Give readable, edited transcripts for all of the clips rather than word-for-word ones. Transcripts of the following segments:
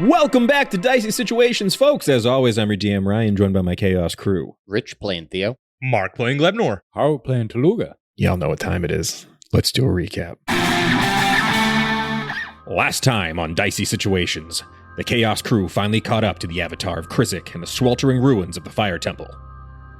Welcome back to Dicey Situations, folks. As always, I'm your DM Ryan, joined by my Chaos crew. Rich playing Theo. Mark playing Glebnor. Harout playing Tooluuga. Y'all know what time it is. Let's do a recap. Last time on Dicey Situations, the Chaos crew finally caught up to the avatar of Kriszeck in the sweltering ruins of the Fire Temple.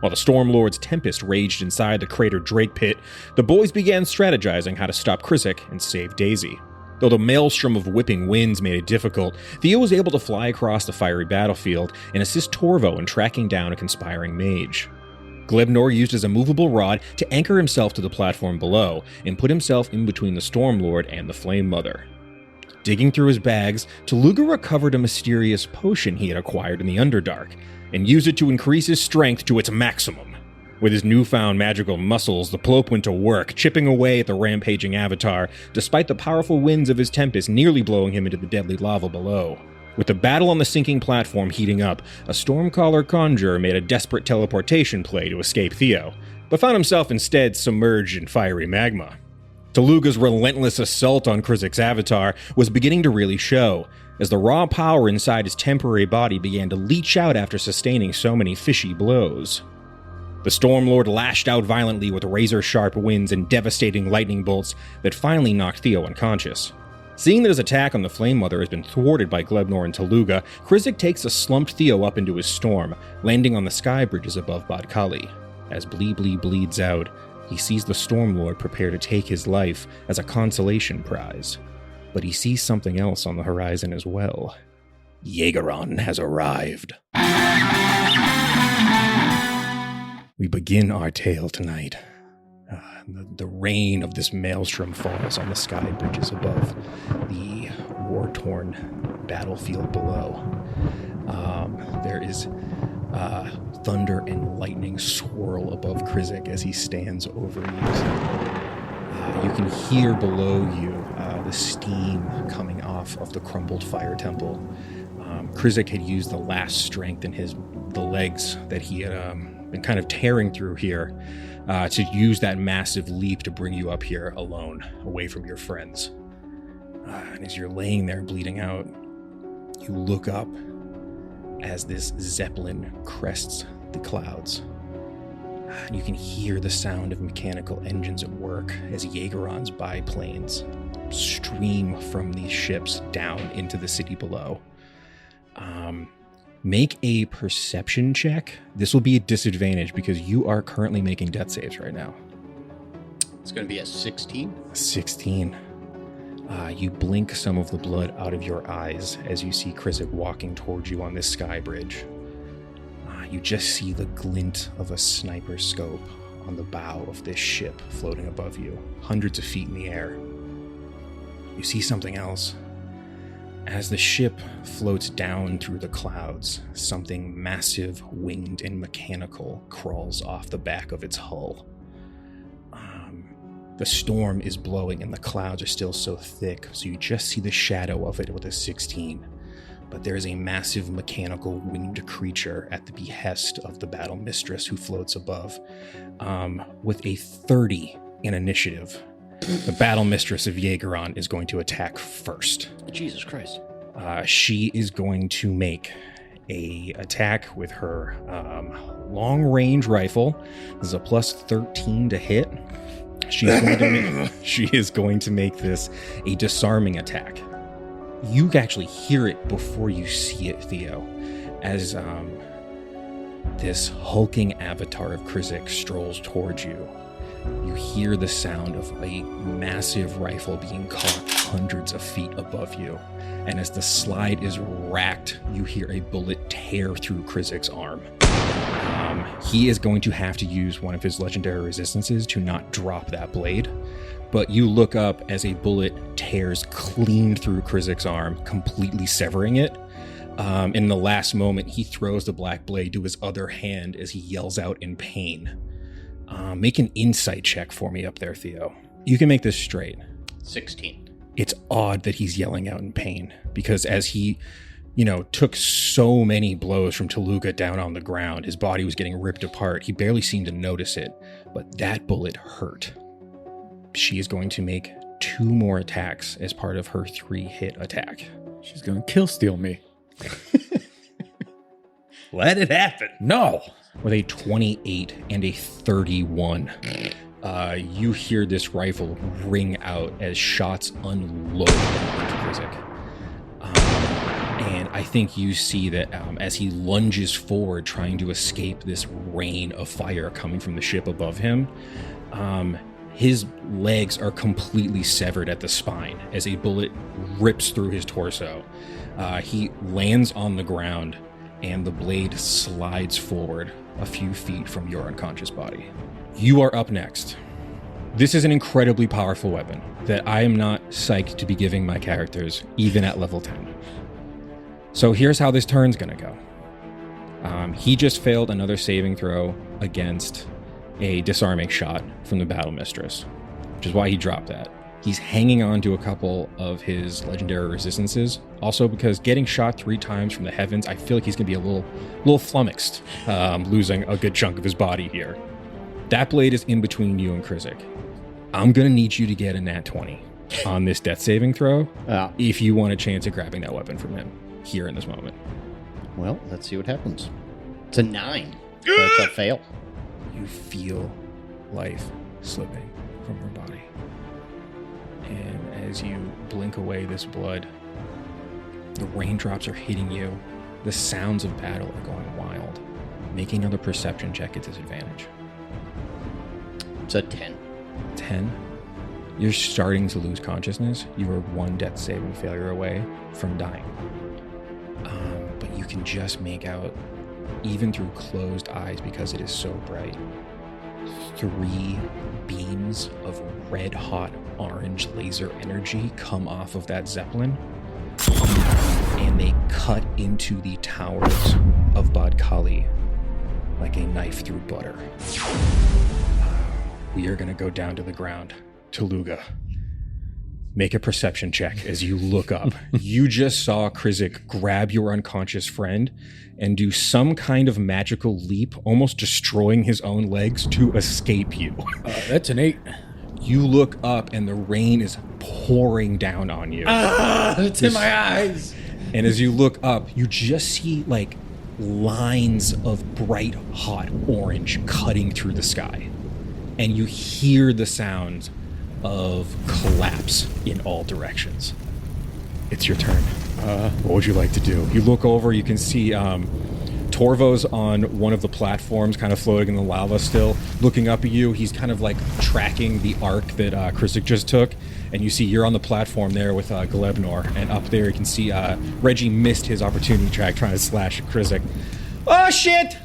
While the Stormlord's tempest raged inside the crater Drake Pit, the boys began strategizing how to stop Kriszeck and save Daisy. Though the maelstrom of whipping winds made it difficult, Theo was able to fly across the fiery battlefield and assist Torvo in tracking down a conspiring mage. Glebnor used his immovable rod to anchor himself to the platform below and put himself in between the Stormlord and the Flame Mother. Digging through his bags, Tooluuga recovered a mysterious potion he had acquired in the Underdark and used it to increase his strength to its maximum. With his newfound magical muscles, the Ploop went to work, chipping away at the rampaging avatar, despite the powerful winds of his tempest nearly blowing him into the deadly lava below. With the battle on the sinking platform heating up, a Stormcaller conjurer made a desperate teleportation play to escape Theo, but found himself instead submerged in fiery magma. Tooluuga's relentless assault on Kriszeck's avatar was beginning to really show, as the raw power inside his temporary body began to leach out after sustaining so many fishy blows. The Stormlord lashed out violently with razor-sharp winds and devastating lightning bolts that finally knocked Theo unconscious. Seeing that his attack on the Flame Mother has been thwarted by Glebnor and Tooluuga, Kriszeck takes a slumped Theo up into his storm, landing on the sky bridges above Bodkali. As Bli Bli bleeds out, he sees the Stormlord prepare to take his life as a consolation prize. But he sees something else on the horizon as well. Jaegeron has arrived. We begin our tale tonight. The rain of this maelstrom falls on the sky bridges above the war-torn battlefield below. There is thunder and lightning swirl above Kriszeck as he stands over you. You can hear below you the steam coming off of the crumbled fire temple. Kriszeck had used the last strength in the legs that he had been kind of tearing through here to use that massive leap to bring you up here alone, away from your friends. And as you're laying there bleeding out, you look up as this zeppelin crests the clouds. You can hear the sound of mechanical engines at work as Jaegeron's biplanes stream from these ships down into the city below. Make a perception check. This will be a disadvantage because you are currently making death saves right now. It's going to be a 16. 16. You blink some of the blood out of your eyes as you see Kriszeck walking towards you on this sky bridge. You just see the glint of a sniper scope on the bow of this ship floating above you, hundreds of feet in the air. You see something else. As the ship floats down through the clouds, something massive, winged, and mechanical crawls off the back of its hull. The storm is blowing and the clouds are still so thick, so you just see the shadow of it with a 16. But there is a massive mechanical winged creature at the behest of the battle mistress who floats above, with a 30 in initiative. The battle mistress of Jaegeron is going to attack first. Jesus Christ. She is going to make a attack with her long-range rifle. This is a plus 13 to hit. She is going to make this a disarming attack. You actually hear it before you see it, Theo, as this hulking avatar of Kriszeck strolls towards you. You hear the sound of a massive rifle being cocked hundreds of feet above you. And as the slide is racked, you hear a bullet tear through Kriszeck's arm. He is going to have to use one of his legendary resistances to not drop that blade. But you look up as a bullet tears clean through Kriszeck's arm, completely severing it. In the last moment, he throws the black blade to his other hand as he yells out in pain. Make an insight check for me up there, Theo. You can make this straight. 16. It's odd that he's yelling out in pain, because as he, took so many blows from Tooluuga down on the ground, his body was getting ripped apart. He barely seemed to notice it, but that bullet hurt. She is going to make 2 more attacks as part of her 3-hit attack. She's gonna kill steal me. Let it happen. No. With a 28 and a 31, you hear this rifle ring out as shots unload onto Kriszeck. And I think you see that as he lunges forward, trying to escape this rain of fire coming from the ship above him, his legs are completely severed at the spine as a bullet rips through his torso. He lands on the ground, and the blade slides forward a few feet from your unconscious body. You are up next. This is an incredibly powerful weapon that I am not psyched to be giving my characters, even at level 10. So here's how this turn's gonna go. He just failed another saving throw against a disarming shot from the Battle Mistress, which is why he dropped that. He's hanging on to a couple of his legendary resistances. Also, because getting shot 3 times from the heavens, I feel like he's going to be a little flummoxed, losing a good chunk of his body here. That blade is in between you and Kriszeck. I'm going to need you to get a nat 20 on this death saving throw if you want a chance at grabbing that weapon from him here in this moment. Well, let's see what happens. It's a 9. That's a fail. You feel life slipping from her body. And as you blink away this blood, the raindrops are hitting you. The sounds of battle are going wild. Make another perception check at disadvantage. It's a 10. 10. You're starting to lose consciousness. You are 1 death saving failure away from dying. But you can just make out, even through closed eyes because it is so bright, 3 beams of red-hot orange laser energy come off of that Zeppelin, and they cut into the towers of Bad Kali like a knife through butter. We are going to go down to the ground. Tooluuga, make a perception check as you look up. You just saw Kriszeck grab your unconscious friend and do some kind of magical leap, almost destroying his own legs to escape you. That's an 8. You look up and the rain is pouring down on you. It's in my eyes. And as you look up, you just see like lines of bright hot orange cutting through the sky. And you hear the sounds of collapse in all directions. It's your turn. What would you like to do? You look over, you can see Torvo's on one of the platforms, kind of floating in the lava still, looking up at you. He's kind of like tracking the arc that Kriszeck just took. And you see you're on the platform there with Glebnor. And up there you can see Reggie missed his opportunity track trying to slash at Kriszeck. Oh, shit!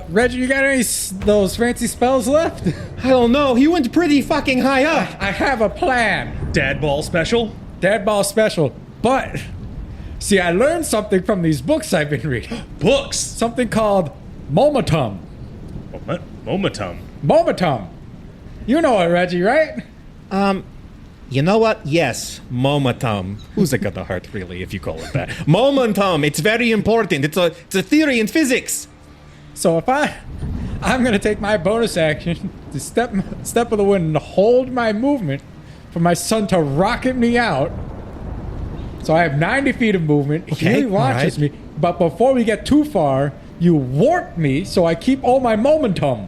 Reggie, you got any those fancy spells left? I don't know. He went pretty fucking high up. I have a plan. Dad ball special? Dad ball special. But, see, I learned something from these books I've been reading. Books? Something called Momentum. Momentum. Momentum. You know it, Reggie, right? You know what? Yes, momentum. Who's got the heart, really, if you call it that? Momentum. It's very important. It's a theory in physics. So if I'm gonna take my bonus action to step of the wind and hold my movement for my son to rocket me out. So I have 90 feet of movement. Okay, He launches right. me, but before we get too far, you warp me so I keep all my momentum.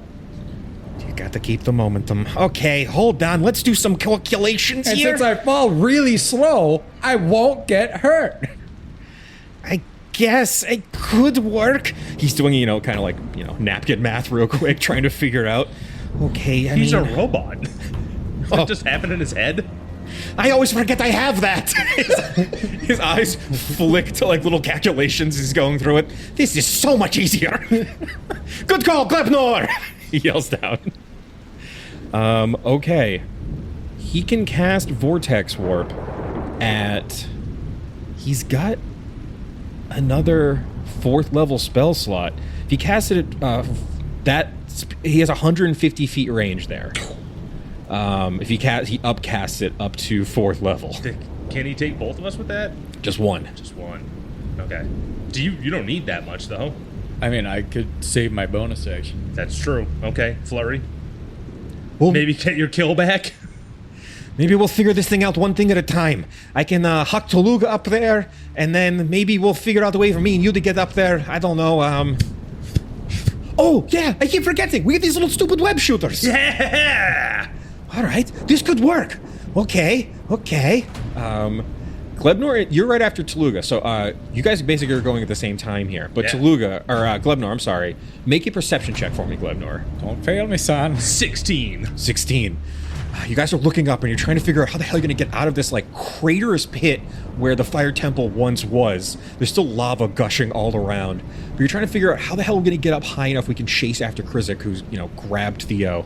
You got to keep the momentum. Okay, hold on. Let's do some calculations And here. since I fall really slow, I won't get hurt. I guess it could work. He's doing, kind of like, napkin math real quick, trying to figure it out. Okay, He's a robot. What just happened in his head? I always forget I have that. His eyes flick to like little calculations he's going through it. This is so much easier. Good call, Glebnor! He yells down. Okay. He can cast Vortex Warp at... He's got another 4th level spell slot. If he casts it at he has 150 feet range there. If he upcasts it up to 4th level. Can he take both of us with that? Just one. Just one. Okay. You don't need that much though. I mean, I could save my bonus action. That's true. Okay. Flurry. Well, Maybe get your kill back. Maybe we'll figure this thing out one thing at a time. I can huck Tooluuga up there, and then maybe we'll figure out a way for me and you to get up there. I don't know. Oh, yeah, I keep forgetting. We get these little stupid web shooters. Yeah! All right, this could work. Okay. Glebnor, you're right after Tooluuga, so you guys basically are going at the same time here. But Yeah. Tooluuga, or Glebnor, I'm sorry. Make a perception check for me, Glebnor. Don't fail me, son. 16. 16. You guys are looking up and you're trying to figure out how the hell you're going to get out of this like craterous pit where the fire temple once was. There's still lava gushing all around. But you're trying to figure out how the hell we're going to get up high enough we can chase after Kriszeck, who's, grabbed Theo.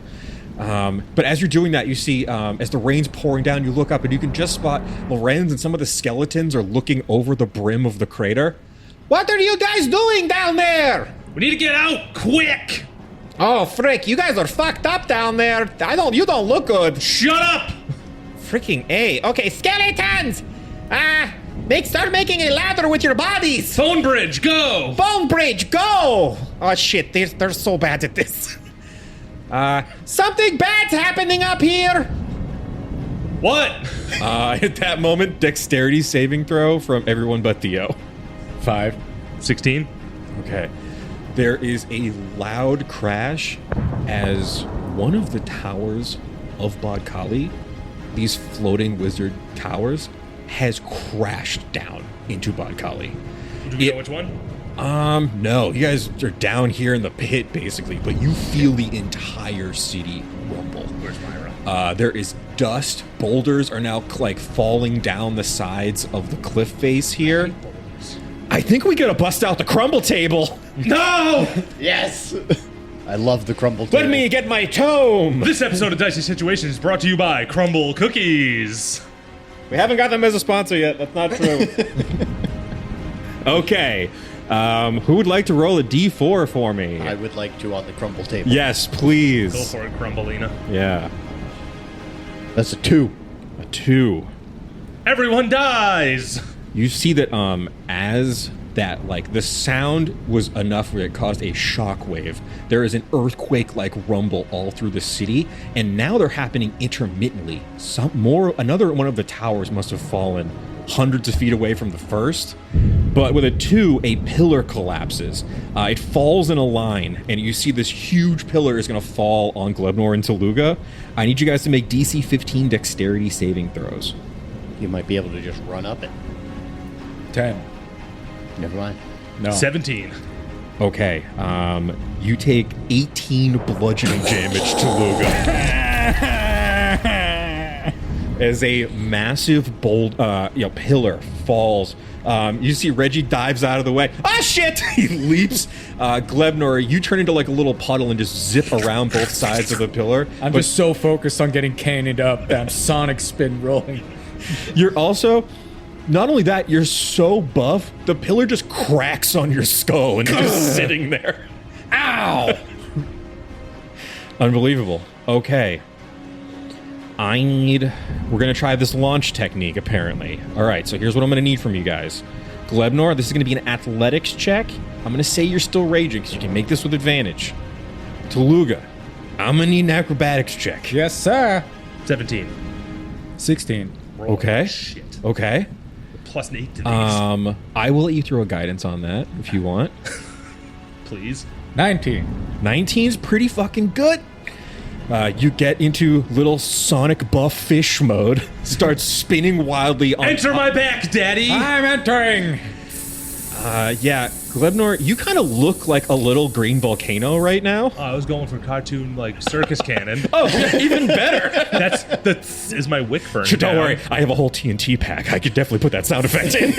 But as you're doing that, you see, as the rain's pouring down, you look up and you can just spot Lorenz and some of the skeletons are looking over the brim of the crater. What are you guys doing down there? We need to get out quick! Oh, frick, you guys are fucked up down there. You don't look good. Shut up! Freaking A. Okay, skeletons! Start making a ladder with your bodies! Phone bridge, go! Phone bridge, go! Oh shit, they're so bad at this. Something bad's happening up here! What? At that moment, dexterity saving throw from everyone but Theo. 5. 16. Okay. There is a loud crash as one of the towers of Bodkali, these floating wizard towers, has crashed down into Bodkali. Do we know which one? No. You guys are down here in the pit, basically, but you feel the entire city rumble. Where's Myra? There is dust. Boulders are now, falling down the sides of the cliff face here. I think we gotta bust out the crumble table. No! Yes! I love the crumble table. Let me get my tome. This episode of Dicey Situations is brought to you by Crumble Cookies. We haven't got them as a sponsor yet. That's not true. Okay. Who would like to roll a D4 for me? I would like to on the crumble table. Yes, please. Go for it, Crumbleina. Yeah. That's a 2. A 2. Everyone dies! You see that as that, the sound was enough where it caused a shockwave. There is an earthquake-like rumble all through the city, and now they're happening intermittently. Another one of the towers must have fallen hundreds of feet away from the first. But with a 2, a pillar collapses. It falls in a line, and you see this huge pillar is going to fall on Glebnor and Tooluuga. I need you guys to make DC 15 dexterity saving throws. You might be able to just run up it. 10. Never mind. No. 17. Okay, you take 18 bludgeoning damage, Tooluuga. As a massive pillar falls. You see Reggie dives out of the way. Ah, shit! He leaps. Glebnor, you turn into a little puddle and just zip around both sides of the pillar. I'm just so focused on getting cannoned up that I'm sonic spin rolling. You're also... Not only that, you're so buff, the pillar just cracks on your skull and you're just sitting there. Ow! Unbelievable. Okay. We're going to try this launch technique, apparently. All right, so here's what I'm going to need from you guys. Glebnor, this is going to be an athletics check. I'm going to say you're still raging because you can make this with advantage. Tooluuga, I'm going to need an acrobatics check. Yes, sir. 17. 16. Roll. Okay. Shit. Okay. Plus an 8 to these. I will let you throw a guidance on that if you want. Please. 19. 19's pretty fucking good. You get into little sonic buff fish mode, start spinning wildly on Enter my back, daddy! I'm entering. Yeah, Glebnor, you kind of look like a little green volcano right now. I was going for cartoon, circus cannon. Oh, even better. That is my wick burning. Don't worry, I have a whole TNT pack. I could definitely put that sound effect in.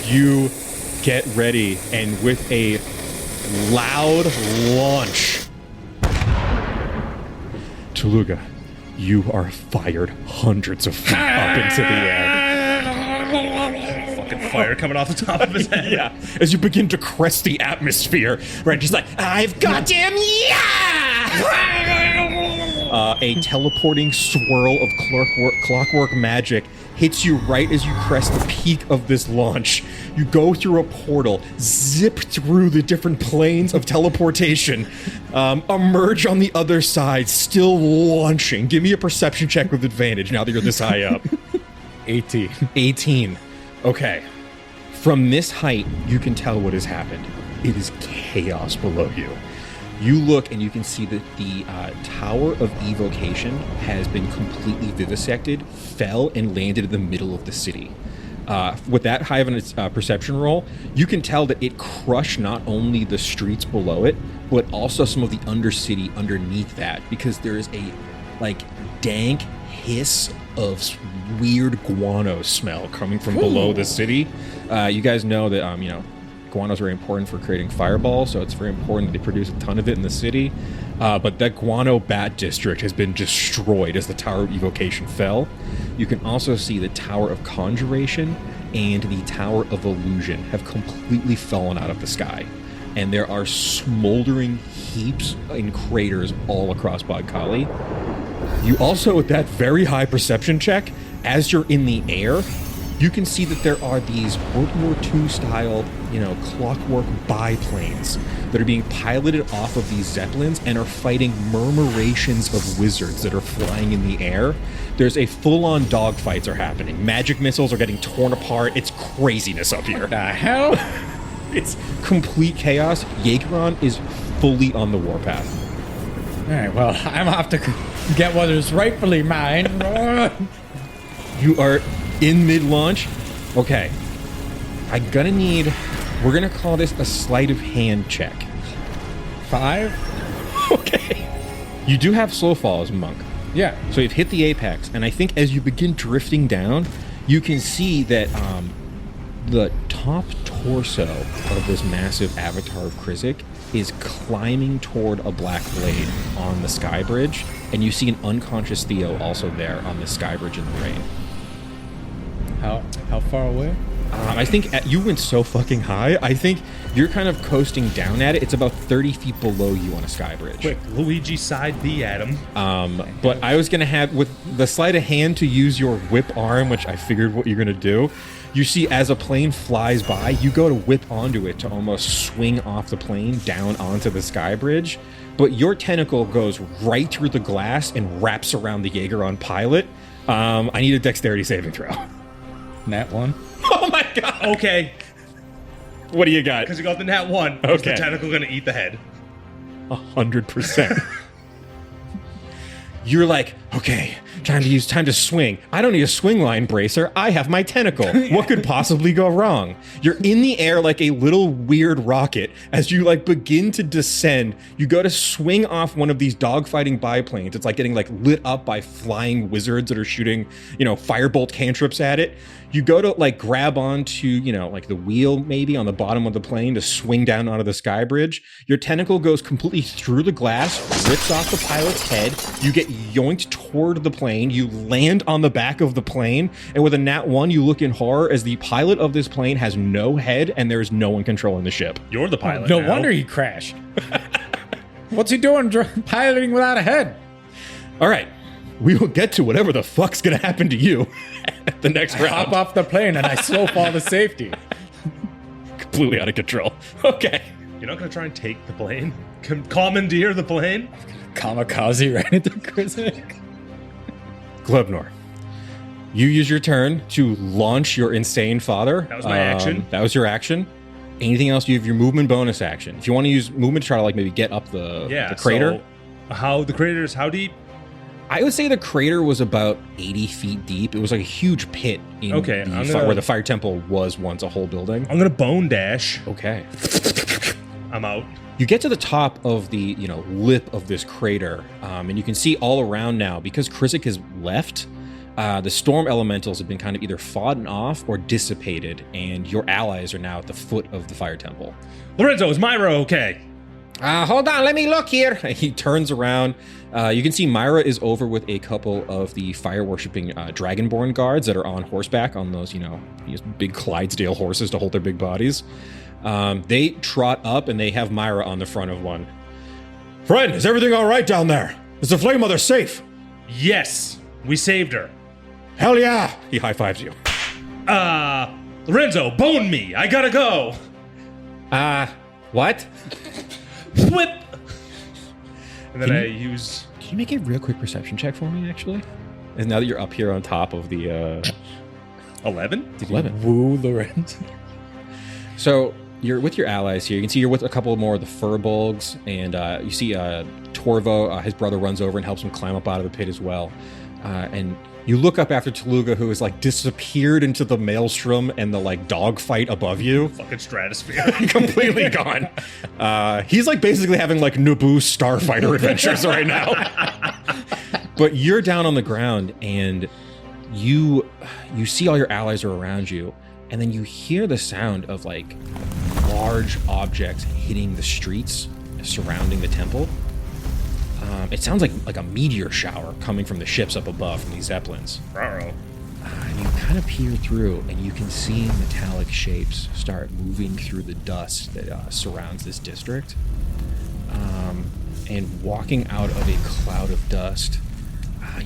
You get ready, and with a loud launch, Tooluuga, you are fired hundreds of feet up into the air. Fucking fire coming off the top of his head. Yeah, as you begin to crest the atmosphere, right? Just like, I've got him, yeah! A teleporting swirl of clockwork magic hits you right as you crest the peak of this launch. You go through a portal, zip through the different planes of teleportation, emerge on the other side, still launching. Give me a perception check with advantage now that you're this high up. 18. 18. Okay. From this height, you can tell what has happened. It is chaos below you. You look and you can see that the Tower of Evocation has been completely vivisected, fell, and landed in the middle of the city. With that high of a perception roll, you can tell that it crushed not only the streets below it, but also some of the undercity underneath that, because there is a dank hiss of weird guano smell coming from below the city. You guys know that guano is very important for creating fireballs, so it's very important that they produce a ton of it in the city. But that guano bat district has been destroyed as the Tower of Evocation fell. You can also see the Tower of Conjuration and the Tower of Illusion have completely fallen out of the sky. And there are smoldering heaps and craters all across Bodkali. You also, with that very high perception check, as you're in the air, you can see that there are these World War II style, clockwork biplanes that are being piloted off of these zeppelins and are fighting murmurations of wizards that are flying in the air. There's a full-on dogfights are happening. Magic missiles are getting torn apart. It's craziness up here. What the hell? It's complete chaos. Jaegeron is fully on the warpath. All right, well, I'm off to get what is rightfully mine. You are in mid-launch. Okay. We're gonna call this a sleight of hand check. 5? Okay. You do have slow fall as a monk. Yeah. So you've hit the apex, and I think as you begin drifting down, you can see that the top torso of this massive avatar of Kriszeck is climbing toward a black blade on the sky bridge, and you see an unconscious Theo also there on the sky bridge in the rain. How far away? I think you went so fucking high. I think you're kind of coasting down at it. It's about 30 feet below you on a sky bridge. Quick, Luigi side B at him. But I was going to have, with the sleight of hand, to use your whip arm, which I figured what you're going to do. You see, as a plane flies by, you go to whip onto it to almost swing off the plane down onto the sky bridge. But your tentacle goes right through the glass and wraps around the Jaegeron pilot. I need a dexterity saving throw. Nat 1. Oh my god! Okay. What do you got? Because you got the nat 1. Is Okay. the tentacle going to eat the head? 100%. You're like, okay, time to swing. I don't need a swing line bracer. I have my tentacle. What could possibly go wrong? You're in the air like a little weird rocket. As you begin to descend, you go to swing off one of these dogfighting biplanes. It's like getting lit up by flying wizards that are shooting, firebolt cantrips at it. You go to grab onto, the wheel maybe on the bottom of the plane to swing down onto the sky bridge. Your tentacle goes completely through the glass, rips off the pilot's head. You get yoinked toward the plane. You land on the back of the plane. And with a nat 1, you look in horror as the pilot of this plane has no head and there is no one controlling the ship. You're the pilot. No now. wonder he crashed. What's he doing piloting without a head? All right. We will get to whatever the fuck's going to happen to you at the next round. Hop off the plane and I slow fall to safety. Completely out of control. Okay. You're not going to try and take the plane? Commandeer the plane? Kamikaze right into Kriszeck. Glebnor, you use your turn to launch your insane father. That was my action. That was your action. Anything else? You have your movement bonus action. If you want to use movement to try to maybe get up the crater. So the crater is how deep? I would say the crater was about 80 feet deep. It was like a huge pit in where the fire temple was once a whole building. I'm going to bone dash. Okay. I'm out. You get to the top of the lip of this crater, and you can see all around now, because Kriszeck has left, the storm elementals have been kind of either fought off or dissipated, and your allies are now at the foot of the fire temple. Lorenzo, is Myra okay? Hold on, let me look here. He turns around. You can see Myra is over with a couple of the fire-worshipping Dragonborn guards that are on horseback on those, these big Clydesdale horses to hold their big bodies. They trot up and they have Myra on the front of one. Friend, is everything all right down there? Is the Flame Mother safe? Yes, we saved her. Hell yeah! He high-fives you. Lorenzo, bone me. I gotta go. What? Whip. And then I use... Can you make a real quick perception check for me, actually? And now that you're up here on top of the, 11? 11. Woo Lorenzo. So, you're with your allies here. You can see you're with a couple more of the furbolgs, and you see Torvo, his brother, runs over and helps him climb up out of the pit as well. And you look up after Tooluuga, who has, like, disappeared into the maelstrom and the, like, dogfight above you. Fucking stratosphere. Completely gone. He's, like, basically having, like, Naboo starfighter adventures right now. But you're down on the ground, and you see all your allies are around you, and then you hear the sound of, like, large objects hitting the streets surrounding the temple. It sounds like a meteor shower coming from the ships up above from these zeppelins. Uh-oh. And you kind of peer through, and you can see metallic shapes start moving through the dust that surrounds this district. And walking out of a cloud of dust,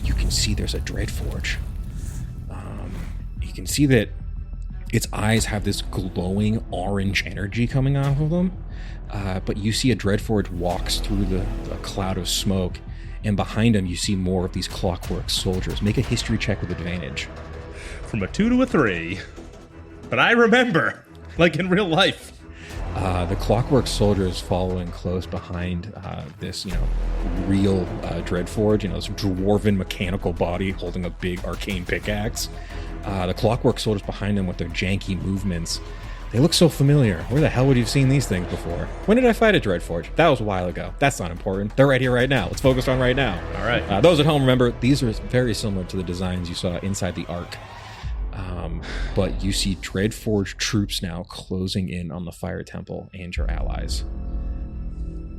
you can see there's a Dreadforge. You can see that its eyes have this glowing orange energy coming off of them. But you see a Dreadforge walks through the cloud of smoke, and behind him you see more of these clockwork soldiers. Make a history check with advantage. From a 2 to a 3. But I remember, like in real life. The clockwork soldiers following close behind this, real Dreadforge, this dwarven mechanical body holding a big arcane pickaxe. The clockwork soldiers behind them with their janky movements. They look so familiar. Where the hell would you have seen these things before? When did I fight a Dreadforge? That was a while ago. That's not important. They're right here right now. Let's focus on right now. All right. Those at home, remember, these are very similar to the designs you saw inside the Ark. But you see Dreadforge troops now closing in on the Fire Temple and your allies.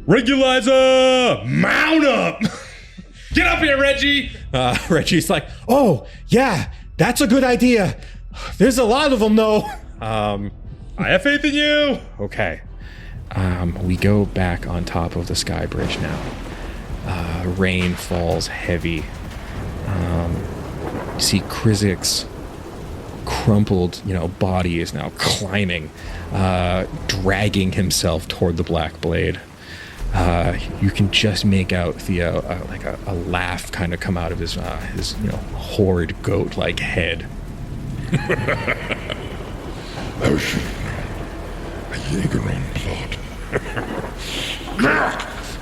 Regulizer! Mount up! Get up here, Reggie! Reggie's like, oh, yeah, that's a good idea. There's a lot of them, though. I have faith in you! Okay. We go back on top of the sky bridge now. Rain falls heavy. You see Kriszeck's crumpled, body is now climbing, dragging himself toward the Black Blade. You can just make out Theo, like a laugh kind of come out of his horrid goat-like head. How should you know? A Jägeron plot.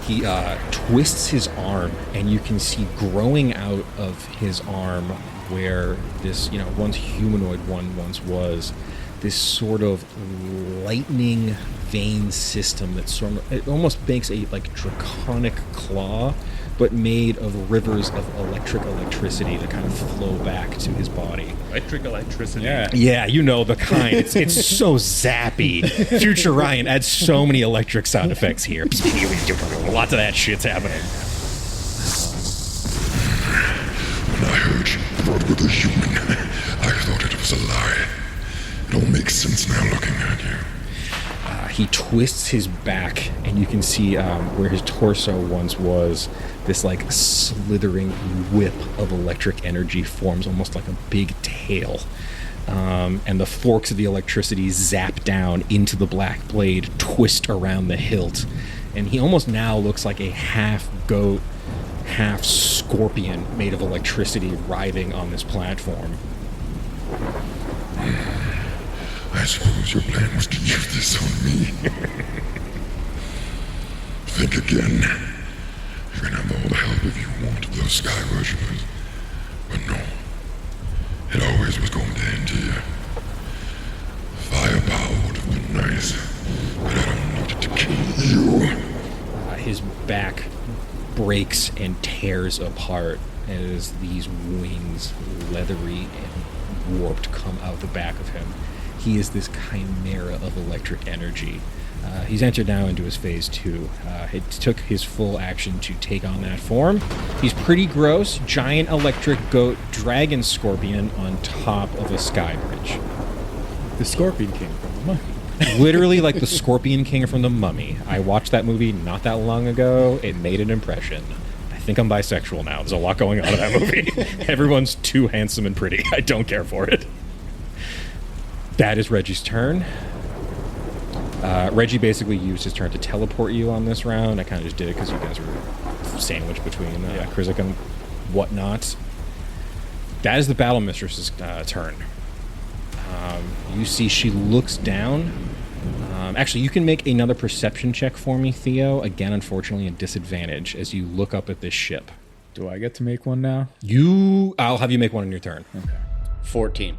He twists his arm, and you can see growing out of his arm where this, once humanoid one once was, this sort of lightning vein system that it almost makes a draconic claw, but made of rivers of electricity that kind of flow back to his body. Electric electricity. Yeah, you know the kind. It's so zappy. Future Ryan adds so many electric sound effects here. Lots of that shit's happening. When I heard you brought with a human, I thought it was a lie. It all makes sense now looking at you. He twists his back, and you can see where his torso once was, this slithering whip of electric energy forms almost like a big tail. And the forks of the electricity zap down into the Black Blade, twist around the hilt. And he almost now looks like a half goat, half scorpion made of electricity writhing on this platform. I suppose your plan was to use this on me. Think again. You can have all the help if you want of those sky worshippers. But no. It always was going to end here. Firepower would have been nice, but I don't need it to kill you. His back breaks and tears apart as these wings, leathery and warped, come out the back of him. He is this chimera of electric energy. He's entered now into his phase 2. It took his full action to take on that form. He's pretty gross, giant electric goat dragon scorpion on top of a sky bridge. The Scorpion King from the Mummy. Literally like the Scorpion King from the Mummy. I watched that movie not that long ago. It made an impression. I think I'm bisexual now. There's a lot going on in that movie. Everyone's too handsome and pretty. I don't care for it. That is Reggie's turn. Reggie basically used his turn to teleport you on this round. I kind of just did it because you guys were sandwiched between Kriszeck and whatnot. That is the Battle Mistress's turn. You see she looks down. Actually, you can make another perception check for me, Theo. Again, unfortunately, a disadvantage as you look up at this ship. Do I get to make one now? I'll have you make one on your turn. Okay. 14.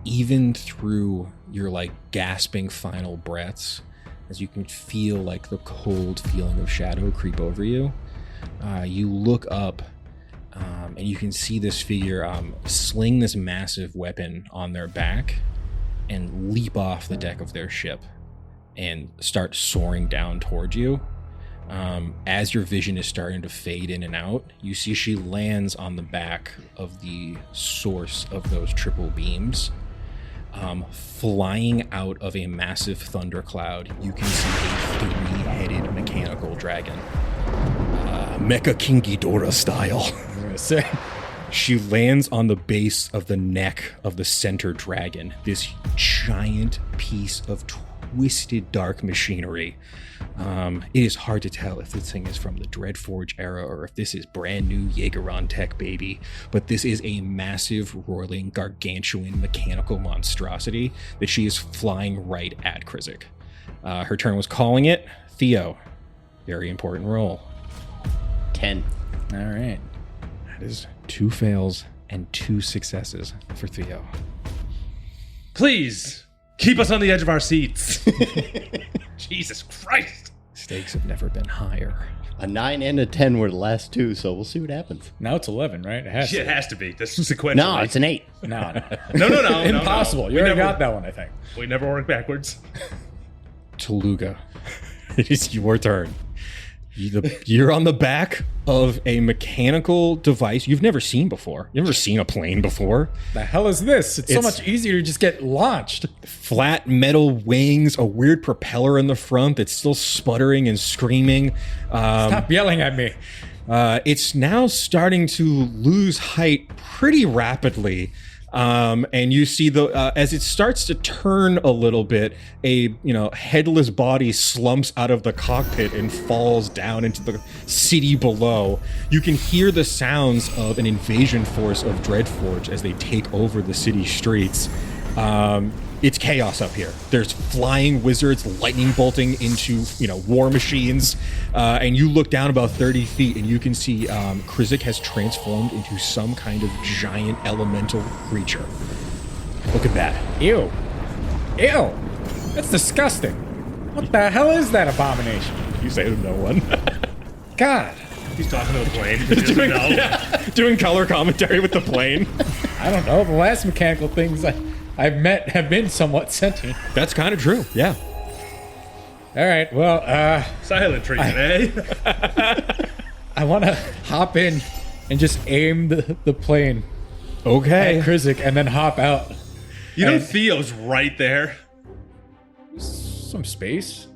Even through your like gasping final breaths, as you can feel like the cold feeling of shadow creep over you, you look up and you can see this figure sling this massive weapon on their back and leap off the deck of their ship and start soaring down towards you. As your vision is starting to fade in and out, you see she lands on the back of the source of those triple beams. Flying out of a massive thundercloud, you can see a three-headed mechanical dragon. Mecha King Ghidorah style. I was gonna say. She lands on the base of the neck of the center dragon, this giant piece of twisted dark machinery. It is hard to tell if this thing is from the Dreadforge era or if this is brand new Jaegeron tech, baby. But this is a massive, roiling, gargantuan mechanical monstrosity that she is flying right at Kriszeck. Her turn was calling it. Theo, very important roll. 10. All right. That is 2 fails and 2 successes for Theo. Please, keep us on the edge of our seats. Jesus Christ. Stakes have never been higher. A 9 and a 10 were the last two, so we'll see what happens. Now it's 11, right? It has It to. has to be. This is sequentially. No, it's an 8. No. No. Impossible. No. You already got that one, I think. We never work backwards. Tooluuga, it is your turn. You're on the back of a mechanical device you've never seen before. You've never seen a plane before. The hell is this? It's so much easier to just get launched. Flat metal wings, a weird propeller in the front that's still sputtering and screaming. Stop yelling at me. It's now starting to lose height pretty rapidly. And you see as it starts to turn a little bit, a headless body slumps out of the cockpit and falls down into the city below. You can hear the sounds of an invasion force of Dreadforge as they take over the city streets. It's chaos up here. There's flying wizards lightning bolting into, war machines. And you look down about 30 feet and you can see Kriszeck has transformed into some kind of giant elemental creature. Look at that. Ew. That's disgusting. What the hell is that abomination? You say to no one. God. He's talking to the plane. He doesn't know. Doing color commentary with the plane. I don't know. The last mechanical things I've met have been somewhat sentient. That's kind of true. Yeah. All right. Well, Silent treatment, eh? I want to hop in and just aim the plane Okay. at Kriszeck and then hop out. You know And- Theo's right there. Some space.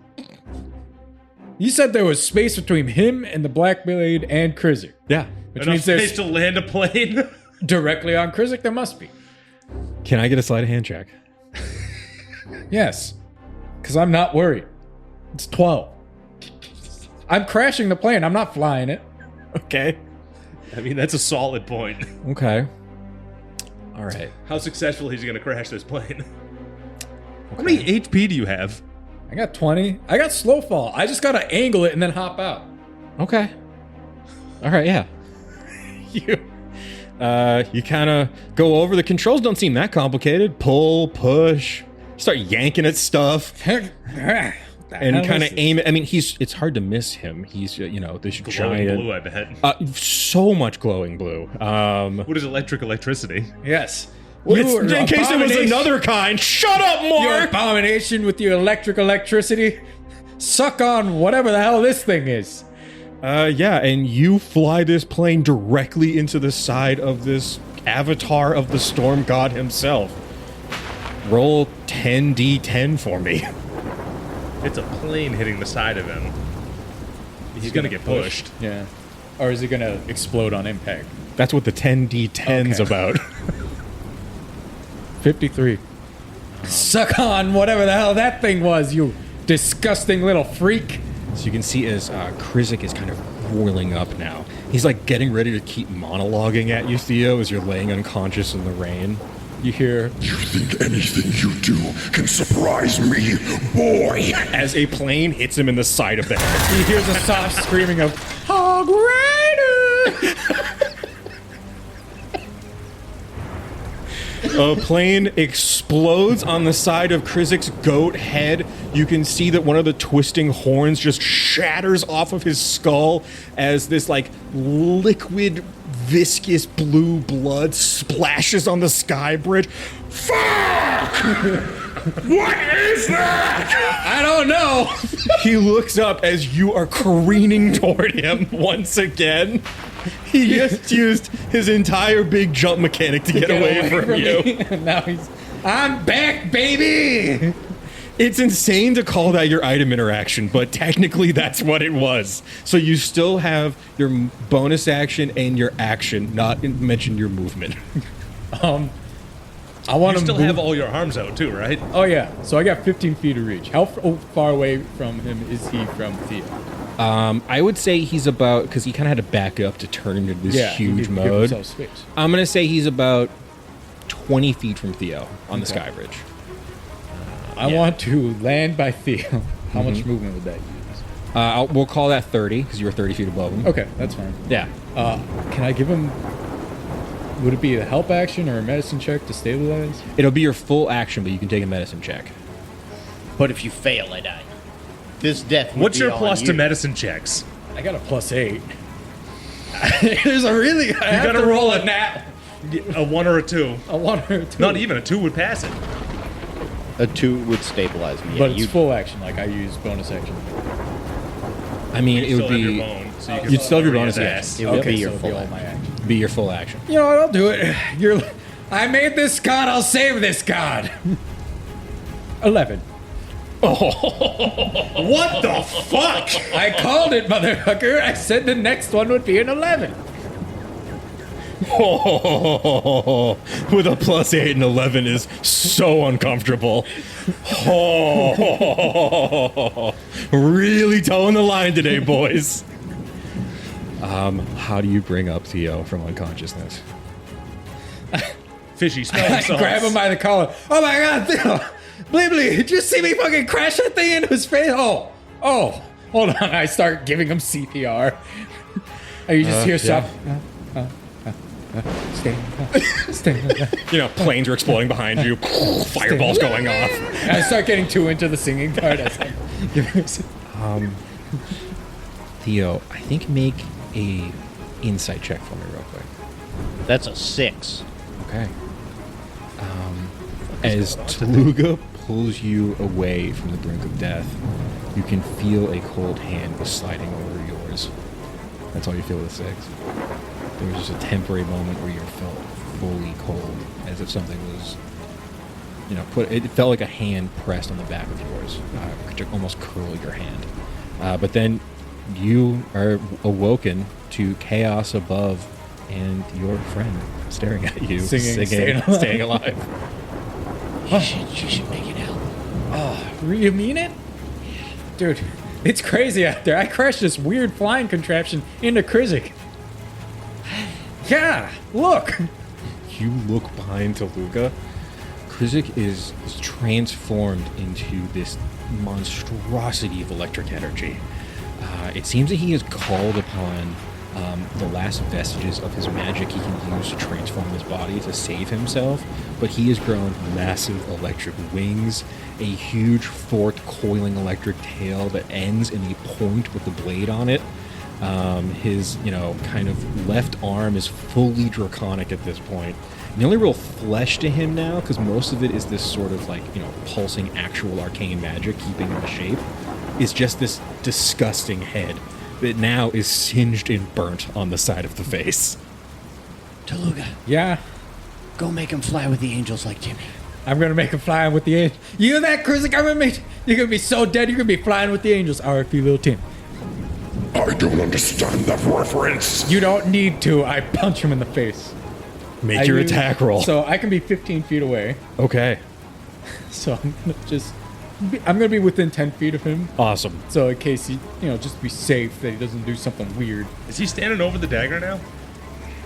You said there was space between him and the Black Blade and Kriszeck. Yeah. Which Enough means there's space to land a plane. directly on Kriszeck. There must be. Can I get a sleight of hand check? Yes. Because I'm not worried. It's 12. I'm crashing the plane. I'm not flying it. Okay. I mean, that's a solid point. Okay. All right. How successful he's going to crash this plane. How many HP do you have? I got 20. I got slow fall. I just got to angle it and then hop out. Okay. All right. Yeah. You kind of go over. The controls don't seem that complicated. Pull, push, start yanking at stuff, and kind of aim it. I mean, it's hard to miss him. He's this Glowing giant. blue, I bet. So much glowing blue. What is electricity? Yes. In case it was another kind. Shut up, Your Mark. abomination with your electricity. Suck on whatever the hell this thing is. Yeah, and you fly this plane directly into the side of this avatar of the storm god himself. Roll 10d10 for me. It's a plane hitting the side of him. He's going to get pushed. Yeah. or is it gonna explode on impact? That's what the 10d10's Okay. about. 53. Suck on whatever the hell that thing was, you disgusting little freak. So you can see as Kriszeck is kind of whirling up now. He's like getting ready to keep monologuing at you, Theo, as you're laying unconscious in the rain. You hear You think anything you do can surprise me, boy? As a plane hits him in the side of the head. he hears a soft screaming of Hog Rider. A plane explodes on the side of Kriszeck's goat head. You can see that one of the twisting horns just shatters off of his skull as this like liquid, viscous blue blood splashes on the sky bridge. Fuck! What is that? I don't know. He looks up as you are careening toward him once again. He just used his entire big jump mechanic to get away from you. me. Now I'm back, baby. It's insane to call that your item interaction, but technically that's what it was. So you still have your bonus action and your action, not mention your movement. I want You to still have all your arms out too, right? Oh yeah, so I got 15 feet of reach. How far away from him is he from Theo? I would say he's about, because he kind of had to back up to turn into this he huge could give mode. himself space. I'm going to say he's about 20 feet from Theo on the sky bridge. I want to land by Theo. How much movement would that use? We'll call that 30, because you were 30 feet above him. Okay, that's fine. Yeah. Can I give him? Would it be a help action or a medicine check to stabilize? It'll be your full action, but you can take a medicine check. But if you fail, I die. This death would What's be your on plus you. to medicine checks? I got a +8. There's a really. I have gotta to roll roll a a nat. A 1 or a 2. A 1 or a 2. Not even a 2 would pass it. A 2 would stabilize me. But Yeah, it's full action. Like I use bonus action. I mean, You it would still have be your bone, so you can you'd still have your bonus his action. ass. It would Okay, be your so full all action. my action. Be your full action. You know what? I'll do it. I made this god. I'll save this god. 11. What the fuck? I called it, motherfucker. I said the next one would be an 11. With a +8 and 11 is so uncomfortable. Really towing the line today, boys. How do you bring up Theo from unconsciousness? Fishy smelling I salts. grab him by the collar. Oh my god, Theo! Bli Bli, did you see me fucking crash that thing into his face? Oh, hold on. I start giving him CPR. And you just hear stuff. Stay. You know, planes are exploding behind you, fireballs going off. And I start getting too into the singing part. I start giving him Theo, I think make a insight check for me real quick. That's a 6. Okay. As Tooluuga pulls you away from the brink of death, you can feel a cold hand was sliding over yours. That's all you feel with 6. There was just a temporary moment where you felt fully cold, as if something was, you know, it felt like a hand pressed on the back of yours, to almost curl your hand. But then you are awoken to chaos above and your friend staring at you, Singing, staying alive. You should make it out. You mean it? Dude, it's crazy out there. I crashed this weird flying contraption into Kriszeck. Yeah, look. You look behind Tooluuga. Kriszeck is transformed into this monstrosity of electric energy. It seems that he has called upon the last vestiges of his magic he can use to transform his body to save himself, but he has grown massive electric wings, a huge forked coiling electric tail that ends in a point with a blade on it. His, kind of left arm is fully draconic at this point. And the only real flesh to him now, because most of it is this sort of pulsing actual arcane magic keeping him in shape, is just this disgusting head that now is singed and burnt on the side of the face. Tooluuga, Yeah, go make him fly with the angels like Jimmy. I'm gonna make him fly with the angels. You hear that, Kriszeck? You're gonna be so dead. You're gonna be flying with the angels. R.I.P. Little Tim. I don't understand that reference. You don't need to. I punch him in the face. Make your attack roll. So I can be 15 feet away. Okay. So I'm gonna be within 10 feet of him. Awesome. So in case he, just be safe that he doesn't do something weird. Is he standing over the dagger now?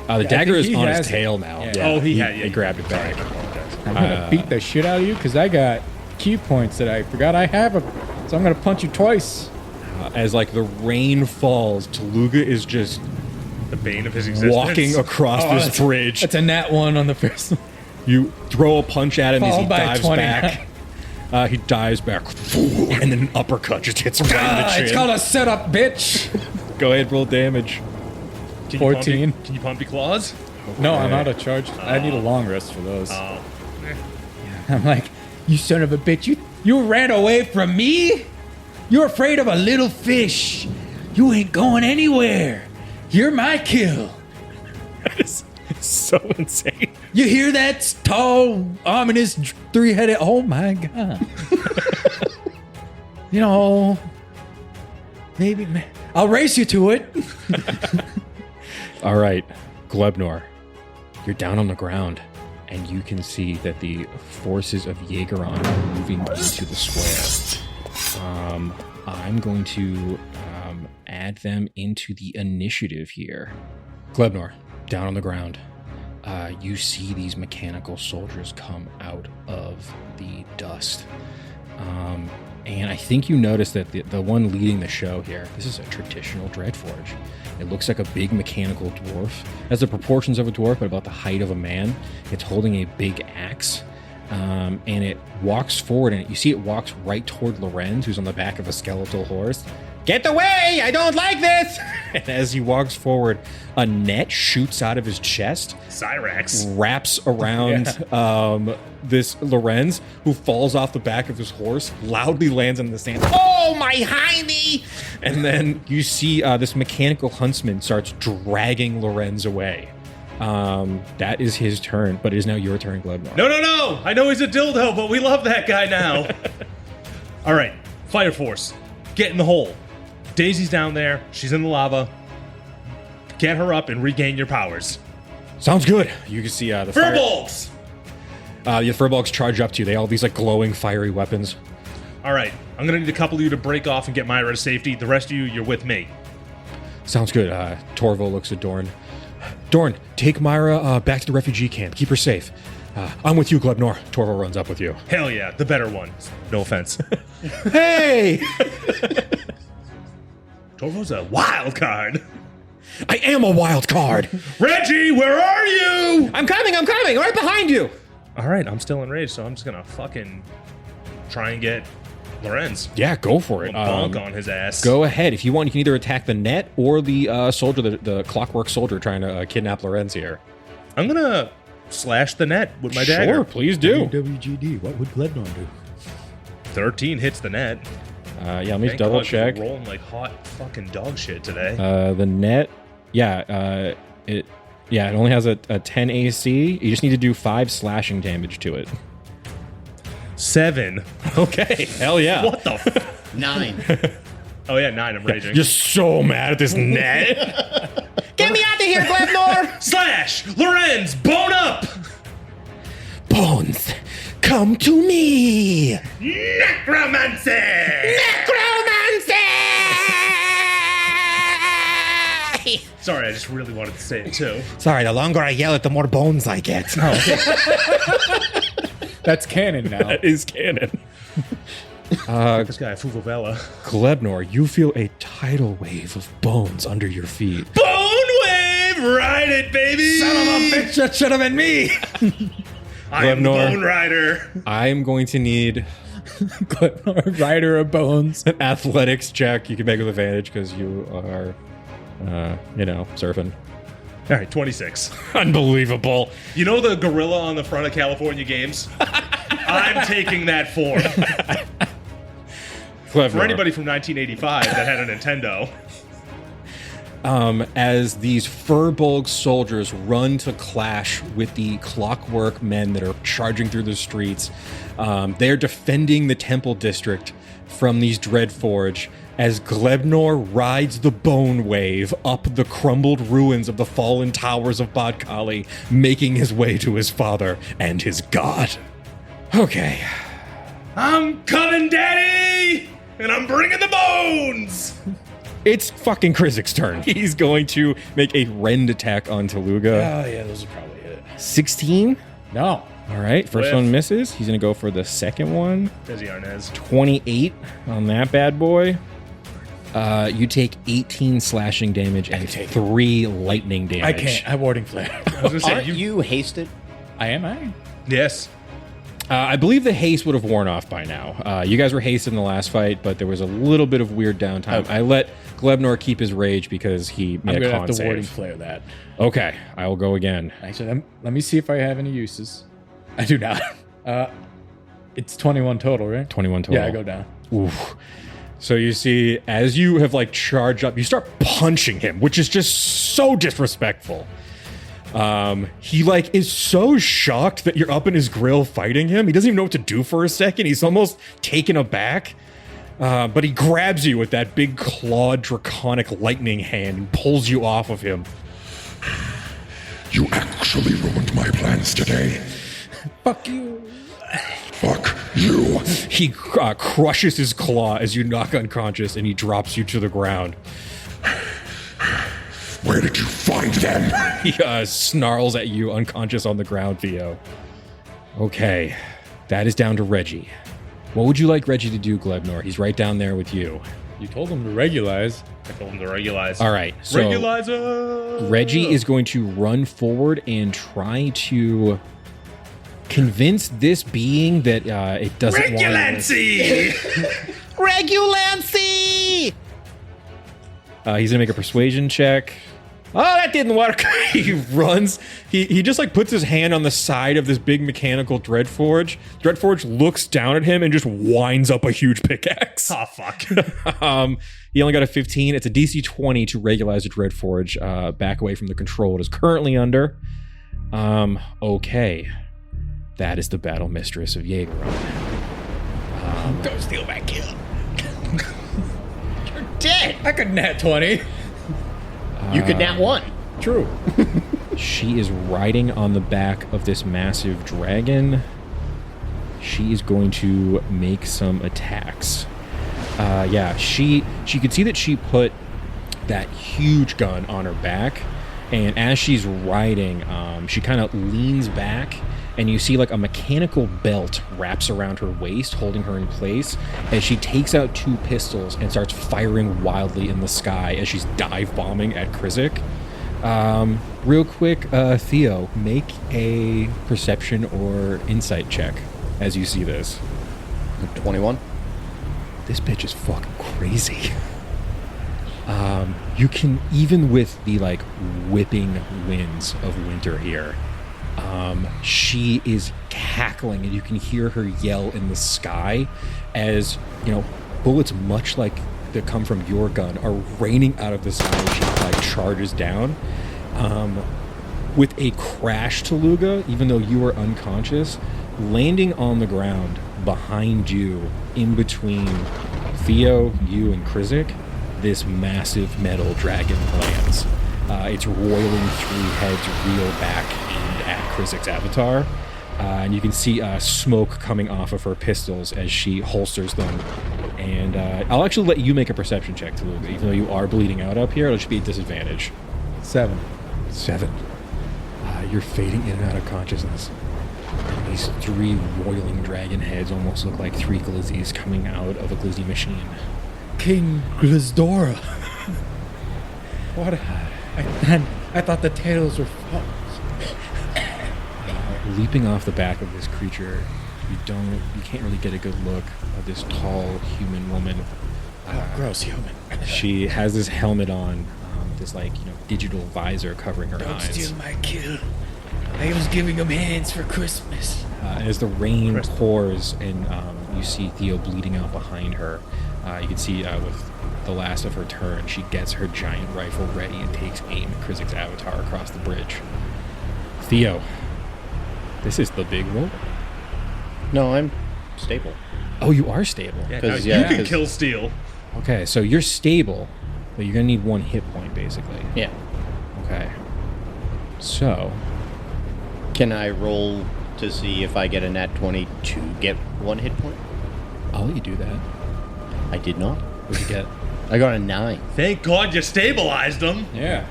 The dagger think is he on his has it. tail now. Yeah. Yeah. Oh, he grabbed it back. I'm gonna beat the shit out of you because I got key points that I forgot I have. So I'm gonna punch you twice. As like the rain falls, Tooluuga is just The bane of his existence. walking across this bridge. It's a nat 1 on the first one. You throw a punch at him as he Followed by a dives 20. back. He dives back, and then an uppercut just hits him right in the chin. It's called a setup, bitch. Go ahead, roll damage. Can 14. Can you pump your claws? No, I'm out of charge. I need a long rest for those. Oh. I'm like, you son of a bitch. You ran away from me? You're afraid of a little fish. You ain't going anywhere. You're my kill. That is so insane. You hear that tall, ominous, three-headed... Oh, my God. Maybe... I'll race you to it. All right, Glebnor, you're down on the ground, and you can see that the forces of Jaegeron are moving into the square. I'm going to add them into the initiative here. Glebnor, down on the ground. You see these mechanical soldiers come out of the dust. And I think you noticed that the one leading the show here, this is a traditional Dreadforge. It looks like a big mechanical dwarf. It has the proportions of a dwarf, but about the height of a man. It's holding a big axe. And it walks forward, and you see it walks right toward Lorenz, who's on the back of a skeletal horse. Get away! I don't like this! And as he walks forward, a net shoots out of his chest, Cyrax. wraps around this Lorenz, who falls off the back of his horse, loudly lands in the sand. Oh, my hiney! And then you see this mechanical huntsman starts dragging Lorenz away. That is his turn, but it is now your turn, Glebnor. No. I know he's a dildo, but we love that guy now. All right. Fire Force. Get in the hole. Daisy's down there. She's in the lava. Get her up and regain your powers. Sounds good. You can see the Furbolgs! the Furbolgs charge up to you. They all have these like glowing, fiery weapons. All right. I'm going to need a couple of you to break off and get Myra to safety. The rest of you, you're with me. Sounds good. Torvo looks at Dorn. Dorn, take Myra back to the refugee camp. Keep her safe. I'm with you, Glebnor. Torvo runs up with you. Hell yeah. The better one. No offense. Hey! Torvo's a wild card. I am a wild card. Reggie, where are you? I'm coming. Right behind you. All right. I'm still enraged, so I'm just going to fucking try and get Lorenz. Yeah, go for it. Bonk on his ass. Go ahead. If you want, you can either attack the net or the soldier, the clockwork soldier trying to kidnap Lorenz here. I'm going to slash the net with my dagger. Sure, please do. WGD. What would Glebnor do? 13 hits the net. Let me Thank double God check. you're rolling like hot fucking dog shit today. The net, it only has a 10 AC. You just need to do 5 slashing damage to it. 7. Okay, hell yeah. What the 9. Oh yeah, 9. I'm raging. You're so mad at this net. Get me out of here, Glebnor! Slash! Lorenz, bone up! Bones, come to me! Necromancy! Sorry, I just really wanted to say it too. Sorry, the longer I yell it, the more bones I get. That's canon now. That is canon. This guy, Fuvovella. Glebnor, you feel a tidal wave of bones under your feet. Bone wave! Ride it, baby! Son of a bitch, that should have been me. I am the Glebnor. Bone Rider. I am going to need Glebnor, rider of bones. an athletics check. You can make with advantage because you are, surfing. All right, 26. Unbelievable. You know the gorilla on the front of California Games? I'm taking that form. Glebnor. For anybody from 1985 that had a Nintendo. As these Furbolg soldiers run to clash with the clockwork men that are charging through the streets, they're defending the temple district from these Dreadforge. as Glebnor rides the bone wave up the crumbled ruins of the fallen towers of Bodkali, making his way to his father and his god. Okay. I'm coming, Daddy! And I'm bringing the bones! It's fucking Kriszeck's turn. He's going to make a rend attack on Tooluuga. Oh, yeah, those are probably it. 16. No. All right, first Whiff. one misses. He's going to go for the second one. Desi Arnaz. 28 on that bad boy. You take 18 slashing damage and 3 lightning damage. I can't. I have warding flare. I was gonna say, Aren't you hasted? I am. Yes. I believe the haste would have worn off by now. You guys were hasted in the last fight, but there was a little bit of weird downtime. Okay. I let Glebnor keep his rage because he I'm made going a to con have to warding save. flare that. Okay, I will go again. Actually, let me see if I have any uses. I do not. It's 21 total, right? 21 total. Yeah, I go down. Oof. So you see, as you have like charged up, you start punching him, which is just so disrespectful. He like is so shocked that you're up in his grill fighting him. He doesn't even know what to do for a second. He's almost taken aback. But he grabs you with that big clawed draconic lightning hand and pulls you off of him. You actually ruined my plans today. Fuck you. Fuck you. He crushes his claw as you knock unconscious and he drops you to the ground. Where did you find them? He snarls at you unconscious on the ground, Theo. Okay, that is down to Reggie. What would you like Reggie to do, Glebnor? He's right down there with you. You told him to regularize. I told him to regulize. All right, so Regulizer! Reggie is going to run forward and try to convince this being that it doesn't want to... Regulancy! Regulancy! He's going to make a persuasion check. Oh, that didn't work. He runs. He just like puts his hand on the side of this big mechanical Dreadforge. Dreadforge looks down at him and just winds up a huge pickaxe. Oh, fuck. He only got a 15. It's a DC 20 to regularize the Dreadforge back away from the control it is currently under. Okay. That is the Battle Mistress of Jaegeron. Don't steal my kill. You're dead. I could nat 20. You could nat 1. True. She is riding on the back of this massive dragon. She is going to make some attacks. Yeah, she could see that she put that huge gun on her back, and as she's riding, she kind of leans back, and you see like a mechanical belt wraps around her waist, holding her in place, as she takes out 2 pistols and starts firing wildly in the sky as she's dive bombing at Kriszeck. Real quick, Theo, make a perception or insight check as you see this. 21. This bitch is fucking crazy. You can, even with the like whipping winds of winter here, she is cackling and you can hear her yell in the sky as, you know, bullets much like that come from your gun are raining out of the sky as she like charges down. With a crash, Tooluuga, even though you are unconscious, landing on the ground behind you, in between Theo, you, and Kriszeck, this massive metal dragon lands. It's roiling 3 heads reel back aimed at Kriszeck's avatar. And you can see smoke coming off of her pistols as she holsters them. And I'll actually let you make a perception check, Tooluuga. Even though you are bleeding out up here, it'll just be a disadvantage. 7. 7. You're fading in and out of consciousness. And these 3 roiling dragon heads almost look like 3 glizzies coming out of a glizzy machine. King Glesdora. What? I thought the tails were false. Leaping off the back of this creature, you can't really get a good look of this tall human woman. Gross human. She has this helmet on, this like, you know, digital visor covering her Don't eyes. steal my kill. I was giving him hands for Christmas. As the rain pours and you see Theo bleeding out behind her, you can see with the last of her turn, she gets her giant rifle ready and takes aim at Kriszeck's avatar across the bridge. Theo, this is the big moment. No, I'm stable. Oh, you are stable. Yeah, 'Cause, you yeah, can 'cause- kill Steel. Okay, so you're stable, but you're going to need 1 hit point, basically. Yeah. Okay. So... Can I roll to see if I get a nat 20 to get 1 hit point? I'll let you do that. I did not. What'd you get? I got a 9. Thank God you stabilized him. Yeah.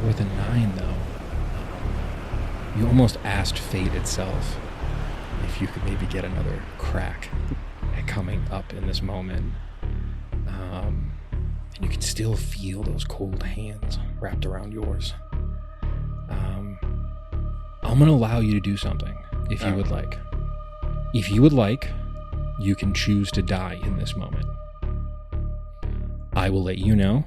With a 9, though, you almost asked fate itself if you could maybe get another crack at coming up in this moment. And you can still feel those cold hands wrapped around yours. I'm going to allow you to do something, if you would like. If you would like, you can choose to die in this moment. I will let you know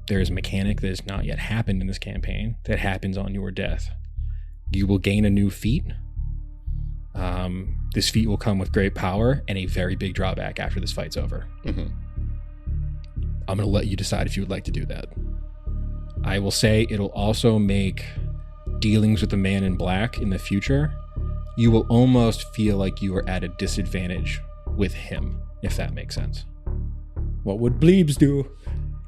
there is a mechanic that has not yet happened in this campaign that happens on your death. You will gain a new feat. This feat will come with great power and a very big drawback after this fight's over. Mm-hmm. I'm going to let you decide if you would like to do that. I will say it'll also make dealings with the man in black in the future, you will almost feel like you are at a disadvantage with him, if that makes sense. What would bleebs do?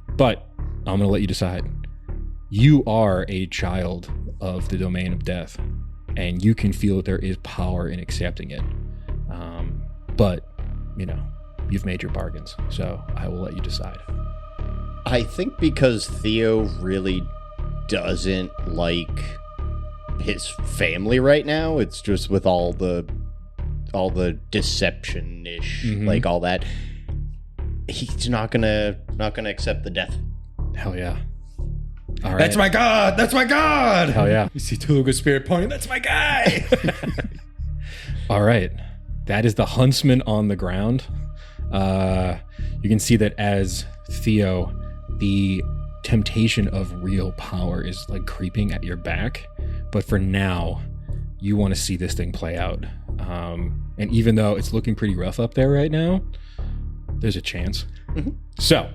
But I'm going to let you decide. You are a child of the domain of death, and you can feel that there is power in accepting it. But, you've made your bargains, so I will let you decide. I think because Theo really doesn't like his family right now, it's just with all the deception-ish, like all that, he's not gonna accept the death. Hell yeah. All right. That's my god! That's my god! Hell yeah. You see Tooluuga's spirit pointing, that's my guy! All right. That is the huntsman on the ground. You can see that as Theo, the temptation of real power is like creeping at your back. But for now, you want to see this thing play out. And even though it's looking pretty rough up there right now, there's a chance. Mm-hmm. So,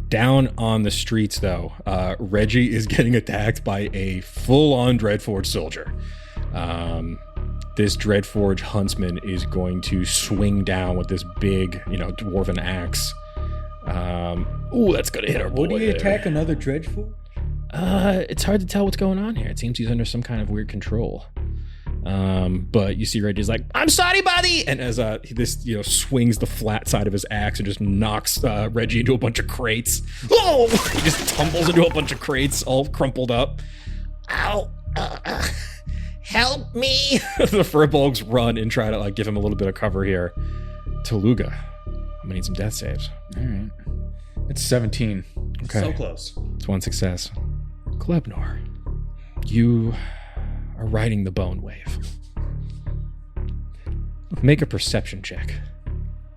down on the streets, though, Reggie is getting attacked by a full-on Dreadforge soldier. This Dreadforge huntsman is going to swing down with this big, dwarven axe. Ooh, that's going to hit our boy. Would he attack another Dreadforge? It's hard to tell what's going on here. It seems he's under some kind of weird control. But you see Reggie's like, I'm sorry, buddy! And as this, swings the flat side of his axe and just knocks Reggie into a bunch of crates. Oh! He just tumbles into a bunch of crates, all crumpled up. Ow! Help me! The furbolgs run and try to give him a little bit of cover here. Tooluuga, I'm gonna need some death saves. All right. It's 17. Okay. So close. It's 1 success. Glebnor, you are riding the bone wave. Make a perception check.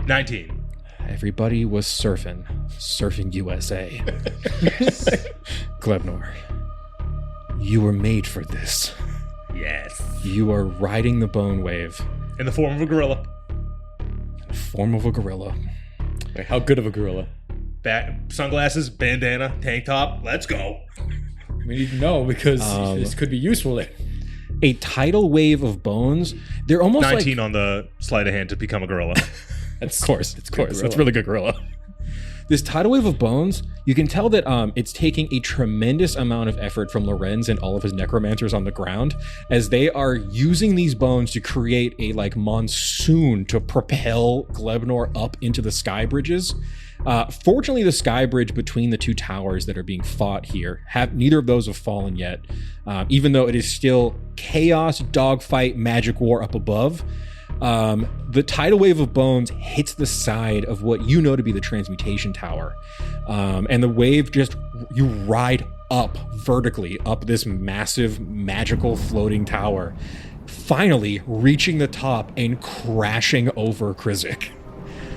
19. Everybody was surfing USA. Glebnor, you were made for this. Yes. You are riding the bone wave. In the form of a gorilla. In the form of a gorilla. Wait, how good of a gorilla? Sunglasses, bandana, tank top. Let's go. We need to know because this could be useful then. A tidal wave of bones. They're almost 19 on the sleight of hand to become a gorilla. Of course. That's really good gorilla. This tidal wave of bones, you can tell that it's taking a tremendous amount of effort from Lorenz and all of his necromancers on the ground as they are using these bones to create a monsoon to propel Glebnor up into the sky bridges. Fortunately, the sky bridge between the two towers that are being fought here, neither of those have fallen yet, even though it is still chaos, dogfight, magic war up above. The tidal wave of bones hits the side of what you know to be the transmutation tower. And the wave you ride up vertically up this massive magical floating tower, finally reaching the top and crashing over Kriszeck.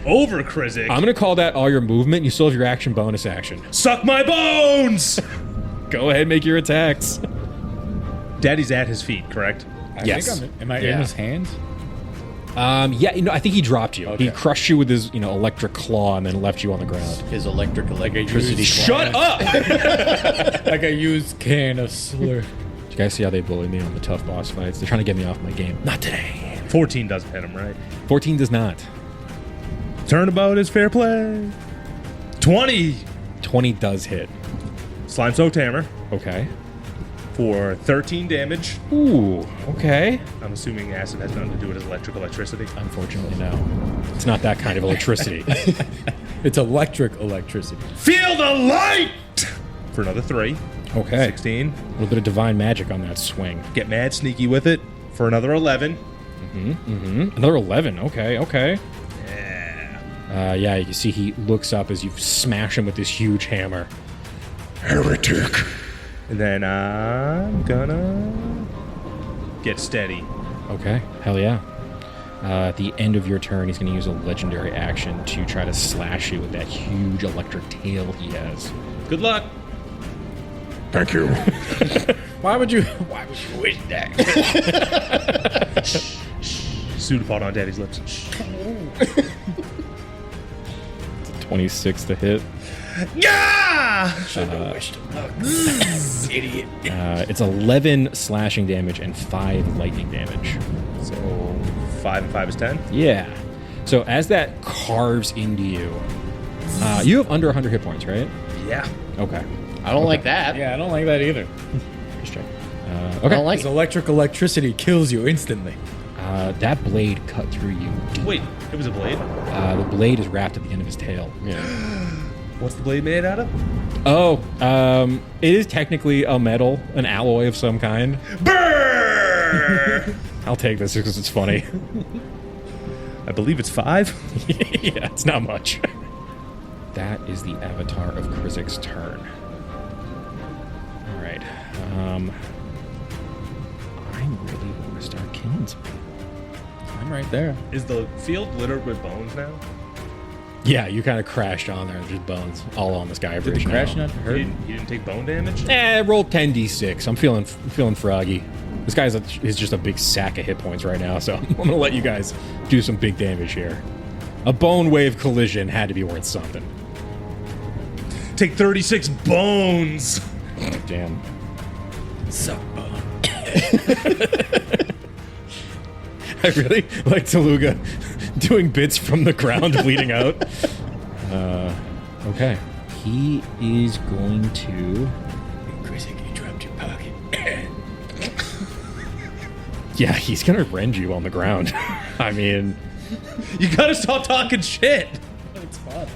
Over Kriszeck? I'm going to call that all your movement. You still have your action bonus action. Suck my bones! Go ahead, make your attacks. Daddy's at his feet, correct? Yes. Am I in his hands? I think he dropped you. Okay. He crushed you with his, electric claw and then left you on the ground. His electricity. Shut up! Like I used can of slur. You guys see how they bully me on the tough boss fights? They're trying to get me off my game. Not today. 14 doesn't hit him, right? 14 does not. Turnabout is fair play. 20. 20 does hit. Slime Soaked Hammer Okay. for 13 damage. Ooh, okay. I'm assuming acid has nothing to do with his electricity. Unfortunately, no. It's not that kind of electricity. It's electric electricity. Feel the light! For another 3. Okay. 16. A little bit of divine magic on that swing. Get mad sneaky with it for another 11. Another 11. Okay. Yeah, you can see he looks up as you smash him with this huge hammer. Heretic. And then I'm gonna get steady. Okay, hell yeah. At the end of your turn, he's going to use a legendary action to try to slash you with that huge electric tail he has. Good luck. Thank you. Why would you wish that? Pseudopod on daddy's lips. 26 to hit. Yeah! Idiot. It's 11 slashing damage and 5 lightning damage. So 5 and 5 is 10. Yeah. So as that carves into you, you have under 100 hit points, right? Yeah. Okay. I don't like that. Yeah, I don't like that either. Just check. I Okay. don't like Because electricity kills you instantly. That blade cut through you. Wait, it was a blade? The blade is wrapped at the end of his tail. What's the blade made out of? Oh, it is technically a metal, an alloy of some kind. Brrr! I'll take this because it's funny. I believe it's 5. Yeah, it's not much. That is the avatar of Kriszeck's turn. All right. I really want to start killing some people. I'm right there. Is the field littered with bones now? Yeah, you kind of crashed on there, just bones all on this guy. Did the crash not He hurt? didn't take bone damage? Roll 10d6. I'm feeling froggy. This guy's is just a big sack of hit points right now, so I'm gonna let you guys do some big damage here. A bone wave collision had to be worth something. Take 36 bones! Damn. Suck bone. I really like Tooluuga doing bits from the ground bleeding out. Okay. He is going to... Kriszeck, you dropped your pocket. Yeah, he's going to rend you on the ground. I mean... You gotta stop talking shit! It's fun.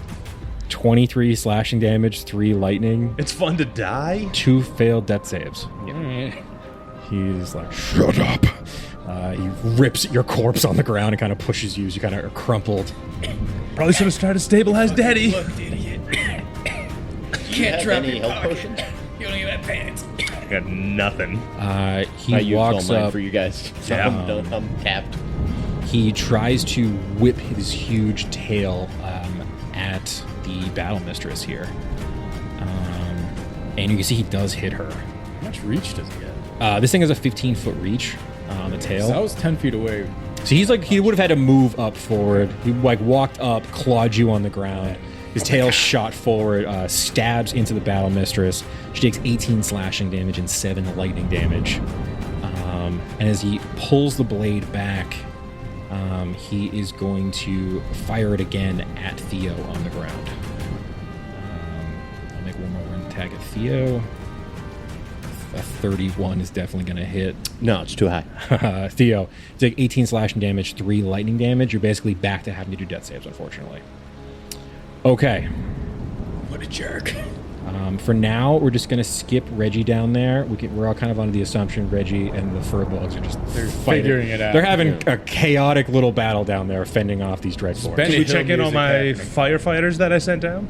23 slashing damage, 3 lightning, It's fun to die? 2 failed death saves. He's like... Shut up. He rips at your corpse on the ground and kind of pushes you as you kind of are crumpled. Probably should have tried to stabilize daddy. Look, idiot. Can't drop any health potion. You don't even have pants. I got nothing. He I used walks all mine up. for you guys. So Yeah. I'm capped. He tries to whip his huge tail at the battle mistress here. And you can see he does hit her. How much reach does he get? This thing has a 15-foot reach on the tail. So I was 10 feet away. So he's like, he would have had to move up forward. He like walked up, clawed you on the ground. His tail shot forward, stabs into the battle mistress. She takes 18 slashing damage and 7 lightning damage. And as he pulls the blade back, he is going to fire it again at Theo on the ground. I'll make one more run attack at Theo. A 31 is definitely going to hit. No, it's too high. Theo, take 18 slashing damage, 3 lightning damage. You're basically back to having to do death saves, unfortunately. Okay. What a jerk. For now, we're just going to skip Reggie down there. We're all kind of under the assumption Reggie and the furbolgs are just fighting. figuring it out. They're having a chaotic little battle down there, fending off these dreadforts. Benny Should we Hill check in on music my happening. firefighters that I sent down?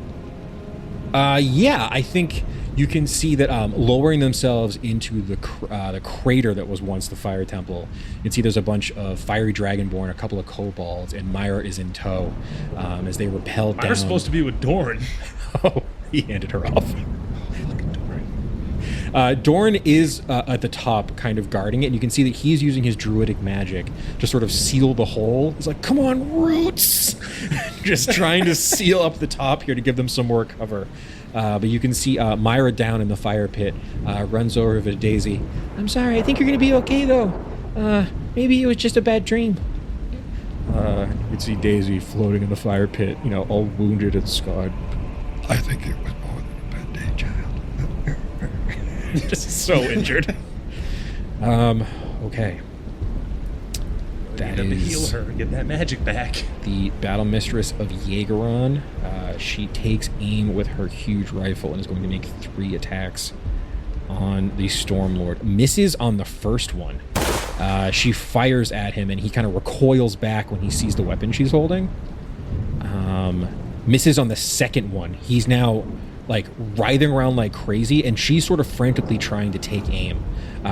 Yeah, I think you can see that lowering themselves into the crater that was once the fire temple. You can see there's a bunch of fiery dragonborn, a couple of kobolds, and Myra is in tow as they repel down. Myra's supposed to be with Dorn. Oh, he handed her off. Dorn is at the top, kind of guarding it, and you can see that he's using his druidic magic to sort of seal the hole. He's like, come on, roots! Just trying to seal up the top here to give them some more cover. But you can see Myra down in the fire pit, runs over to Daisy. I'm sorry, I think you're going to be okay, though. Maybe it was just a bad dream. You can see Daisy floating in the fire pit, all wounded and scarred. I think it was more than a bad day, child. Just so injured. Okay. That Need to is heal her, get that magic back. the Battle Mistress of Jaegeron. She takes aim with her huge rifle and is going to make 3 attacks on the Stormlord. Misses on the first one. She fires at him, and he kind of recoils back when he sees the weapon she's holding. Misses on the second one. He's now like writhing around like crazy, and she's sort of frantically trying to take aim.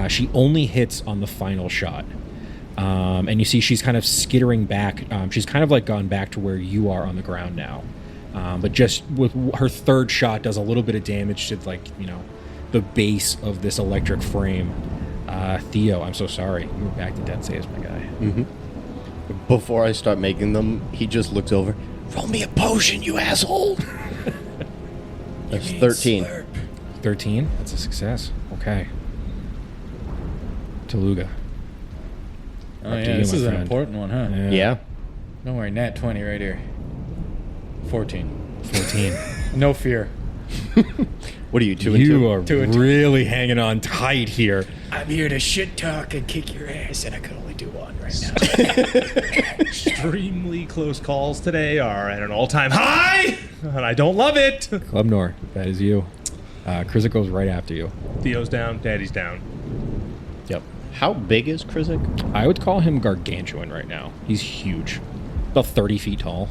She only hits on the final shot. And you see she's kind of skittering back. She's kind of like gone back to where you are on the ground now. But just with her third shot does a little bit of damage to, like, you know, the base of this electric frame. Theo, I'm so sorry. You're back to death saves, my guy. Mm-hmm. Before I start making them, he just looks over. Roll me a potion, you asshole! That's 13. 13? That's a success. Okay. Tooluuga. Oh, Up to yeah, you, this my is an friend. important one, huh? Yeah. Don't worry, nat 20 right here. 14. 14. No fear. What are you, 2 and 2? You are 2 and 2. really hanging on tight here. I'm here to shit talk and kick your ass, and I can only do one right now. Extremely close calls today are at an all-time high, and I don't love it. Glebnor, that is you. Kriszeck goes right after you. Theo's down, Daddy's down. Yep. How big is Kriszeck? I would call him gargantuan right now. He's huge. About 30 feet tall.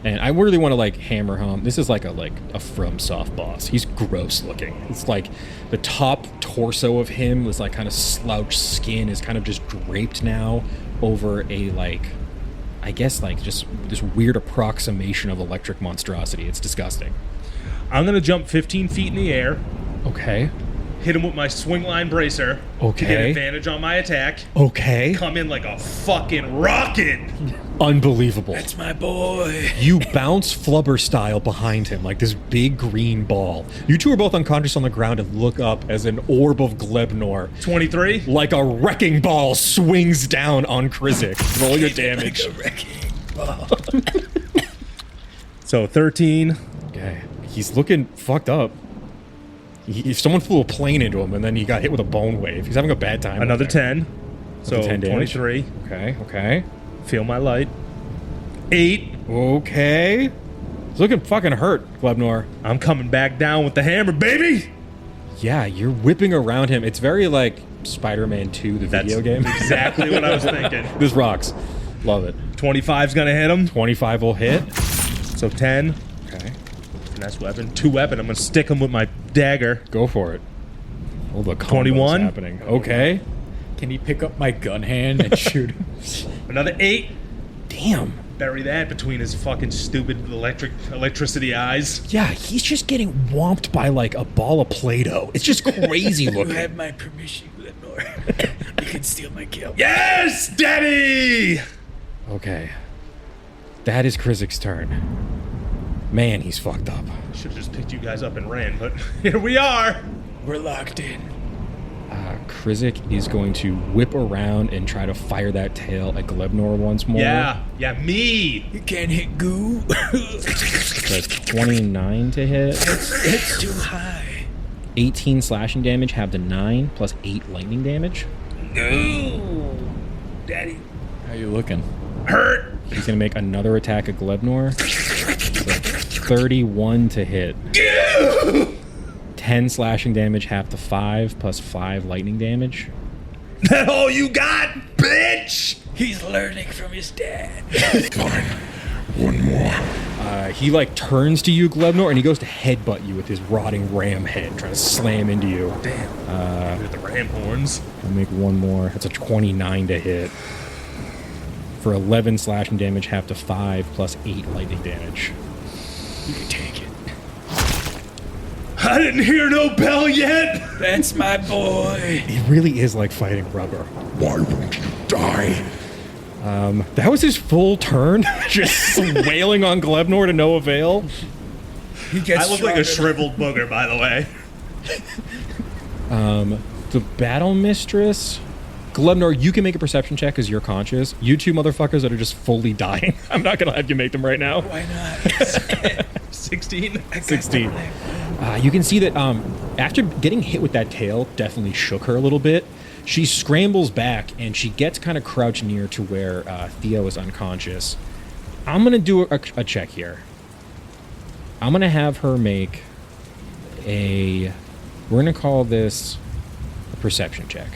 And I really want to, like, hammer home. This is like a From Soft boss. He's gross looking. It's like the top torso of him was like kind of slouched skin is kind of just draped now over a, like, I guess, like, just this weird approximation of electric monstrosity. It's disgusting. I'm going to jump 15 feet in the air, Okay. hit him with my swing line bracer to get Okay. advantage on my attack, Okay. come in like a fucking rocket. Unbelievable. That's my boy. You bounce Flubber style behind him like this big green ball. You two are both unconscious on the ground and look up as an orb of Glebnor, 23. like a wrecking ball, swings down on Kriszeck. Roll your damage. So 13. Okay. He's looking fucked up. If someone flew a plane into him and then he got hit with a bone wave, he's having a bad time. Another up there. 10. So 10 damage. 23. Okay, okay. Feel my light. 8. Okay. He's looking fucking hurt, Glebnor. I'm coming back down with the hammer, baby. Yeah, you're whipping around him. It's very like Spider-Man 2, the That's video game. exactly what I was thinking. This rocks. Love it. 25's gonna hit him. 25 will hit. So 10. Okay. Finesse weapon. 2 weapon. I'm gonna stick him with my dagger. Go for it. Oh, the combos 21. happening. Okay. Can he pick up my gun hand and shoot him? Another 8. Damn. Bury that between his fucking stupid electricity eyes. Yeah, he's just getting whomped by like a ball of Play-Doh. It's just crazy looking. my permission, Glebnor. You can steal my kill. Yes, Daddy! Okay. That is Kriszeck's turn. Man, he's fucked up. Should have just picked you guys up and ran, but here we are. We're locked in. Kriszeck is going to whip around and try to fire that tail at Glebnor once more. Yeah, me. You can't hit goo. That's 29 to hit. It's too high. 18 slashing damage, have the 9, plus 8 lightning damage. No, Daddy. How you looking? Hurt. He's going to make another attack at Glebnor. So 31 to hit. 10 slashing damage, half the 5, plus 5 lightning damage. That all you got, bitch? He's learning from his dad. Fine. One more. He like turns to you, Glebnor, and he goes to headbutt you with his rotting ram head, trying to slam into you. Damn. With the ram horns. I'll make one more. That's a 29 to hit. For 11 slashing damage, half to 5, plus 8 lightning damage. You can take it. I didn't hear no bell yet. That's my boy. It really is like fighting rubber. Why won't you die? That was his full turn, just wailing on Glebnor to no avail. He gets I look like a shriveled booger, by the way. The Battle Mistress... Glebnor, you can make a perception check because you're conscious. You two motherfuckers that are just fully dying. I'm not going to have you make them right now. Why not? 16. 16. You can see that after getting hit with that tail, definitely shook her a little bit. She scrambles back and she gets kind of crouched near to where Theo is unconscious. I'm going to do a check here. I'm going to have her make we're going to call this a perception check.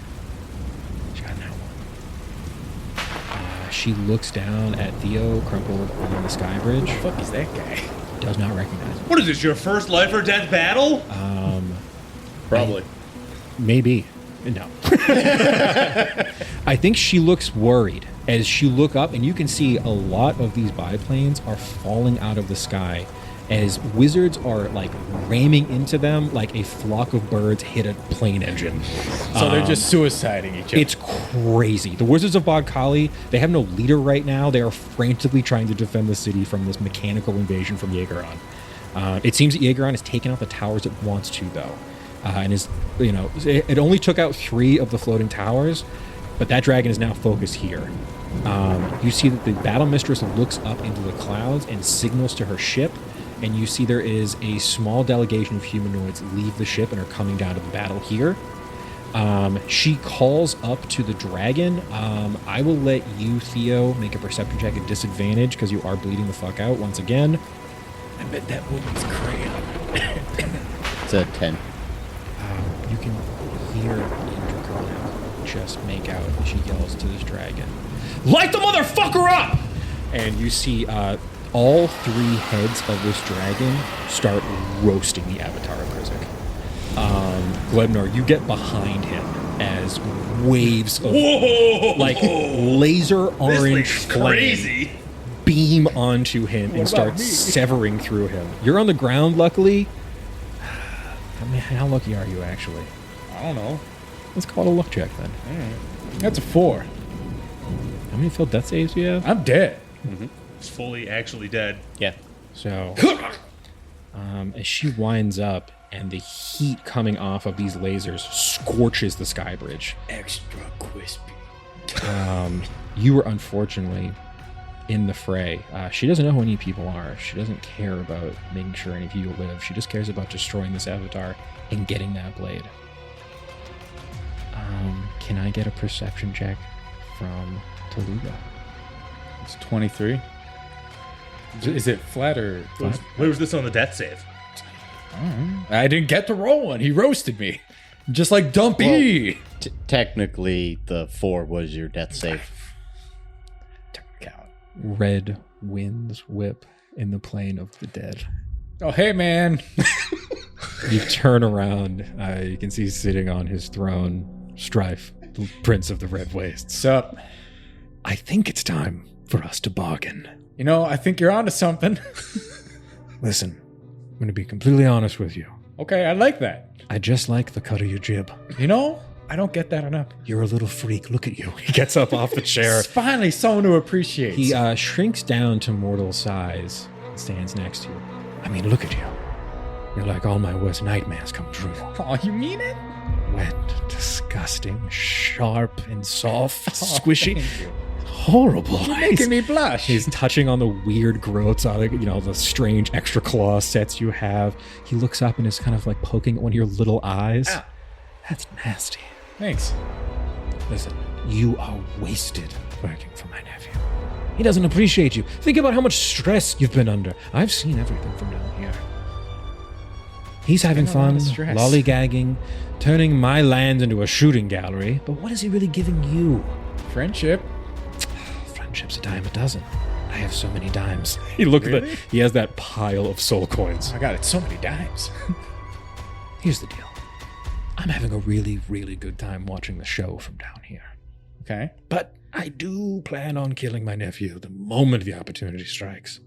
She got that one. She looks down at Theo crumpled on the sky bridge. Who the fuck is that guy? Does not recognize him. What is this, your first life or death battle? Probably. Maybe. No. I think she looks worried as she look up, and you can see a lot of these biplanes are falling out of the sky as wizards are like ramming into them like a flock of birds hit a plane engine. So they're just suiciding each other. It's crazy. The Wizards of Bog Kali, they have no leader right now. They are frantically trying to defend the city from this mechanical invasion from Jaegeron. It seems that Jaegeron has taken out the towers it wants to, though. And is, it only took out 3 of the floating towers, but that dragon is now focused here. You see that the Battle Mistress looks up into the clouds and signals to her ship, and you see there is a small delegation of humanoids leave the ship and are coming down to the battle here. She calls up to the dragon. I will let you, Theo, make a perception check at disadvantage because you are bleeding the fuck out once again. I bet that woman's crayon. It's a 10. You can hear Indra just make out. She yells to this dragon, "Light the motherfucker up!" And you see all 3 heads of this dragon start roasting the avatar of Kriszeck. Glebnor, you get behind him as waves of laser orange flame Crazy. beam onto him and start severing through him. You're on the ground, luckily. I mean, how lucky are you, actually? I don't know. Let's call it a luck check, then. That's a 4. How many failed death saves do you have? I'm dead. He's fully actually dead. Yeah. So, as she winds up, and the heat coming off of these lasers scorches the sky bridge. Extra crispy. You were unfortunately in the fray. She doesn't know who any people are. She doesn't care about making sure any people live. She just cares about destroying this avatar and getting that blade. Can I get a perception check from Tooluuga? It's 23. Is it flat or... Where was this on the death save? I didn't get to roll one. He roasted me. Just like Dumpy. Well, technically, the 4 was your death save. Red winds whip in the plain of the dead. Oh, hey, man. You turn around. You can see sitting on his throne, Strife, the Prince of the Red Wastes. Sup? I think it's time for us to bargain. You know, I think you're onto something. Listen, I'm going to be completely honest with you. Okay, I like that. I just like the cut of your jib. You know, I don't get that enough. You're a little freak. Look at you. He gets up off the chair. Finally, someone who appreciates. He shrinks down to mortal size and stands next to you. I mean, look at you. You're like all my worst nightmares come true. Oh, you mean it? Wet, disgusting, sharp and soft, squishy. Thank you. Horrible. You're making me blush. He's touching on the weird growths on the strange extra claw sets you have. He looks up and is kind of like poking at one of your little eyes. Ow. That's nasty. Thanks. Listen, you are wasted working for my nephew. He doesn't appreciate you. Think about how much stress you've been under. I've seen everything from down here. He's having fun, lollygagging, turning my land into a shooting gallery. But what is he really giving you? Friendship. Friendship's a dime a dozen. I have so many dimes. He has that pile of soul coins. Oh my god, it's so many dimes. Here's the deal. I'm having a really, really good time watching the show from down here. Okay. But I do plan on killing my nephew the moment the opportunity strikes.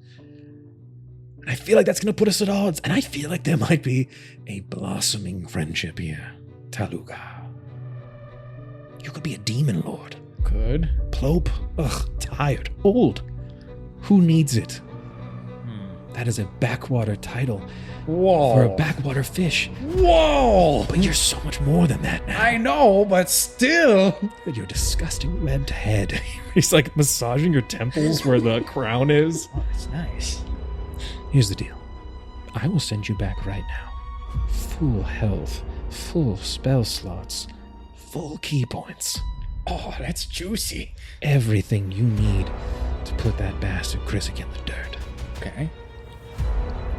And I feel like that's going to put us at odds. And I feel like there might be a blossoming friendship here. Tooluuga. You could be a demon lord. Good. Ploop. Tired. Old. Who needs it? That is a backwater title. Whoa. For a backwater fish. Whoa. But you're so much more than that now. I know, but still. With your disgusting red head. He's like massaging your temples where the crown is. Oh, that's nice. Here's the deal. I will send you back right now. Full health, full spell slots, full key points. Oh, that's juicy. Everything you need to put that bastard Kriszeck in the dirt. Okay.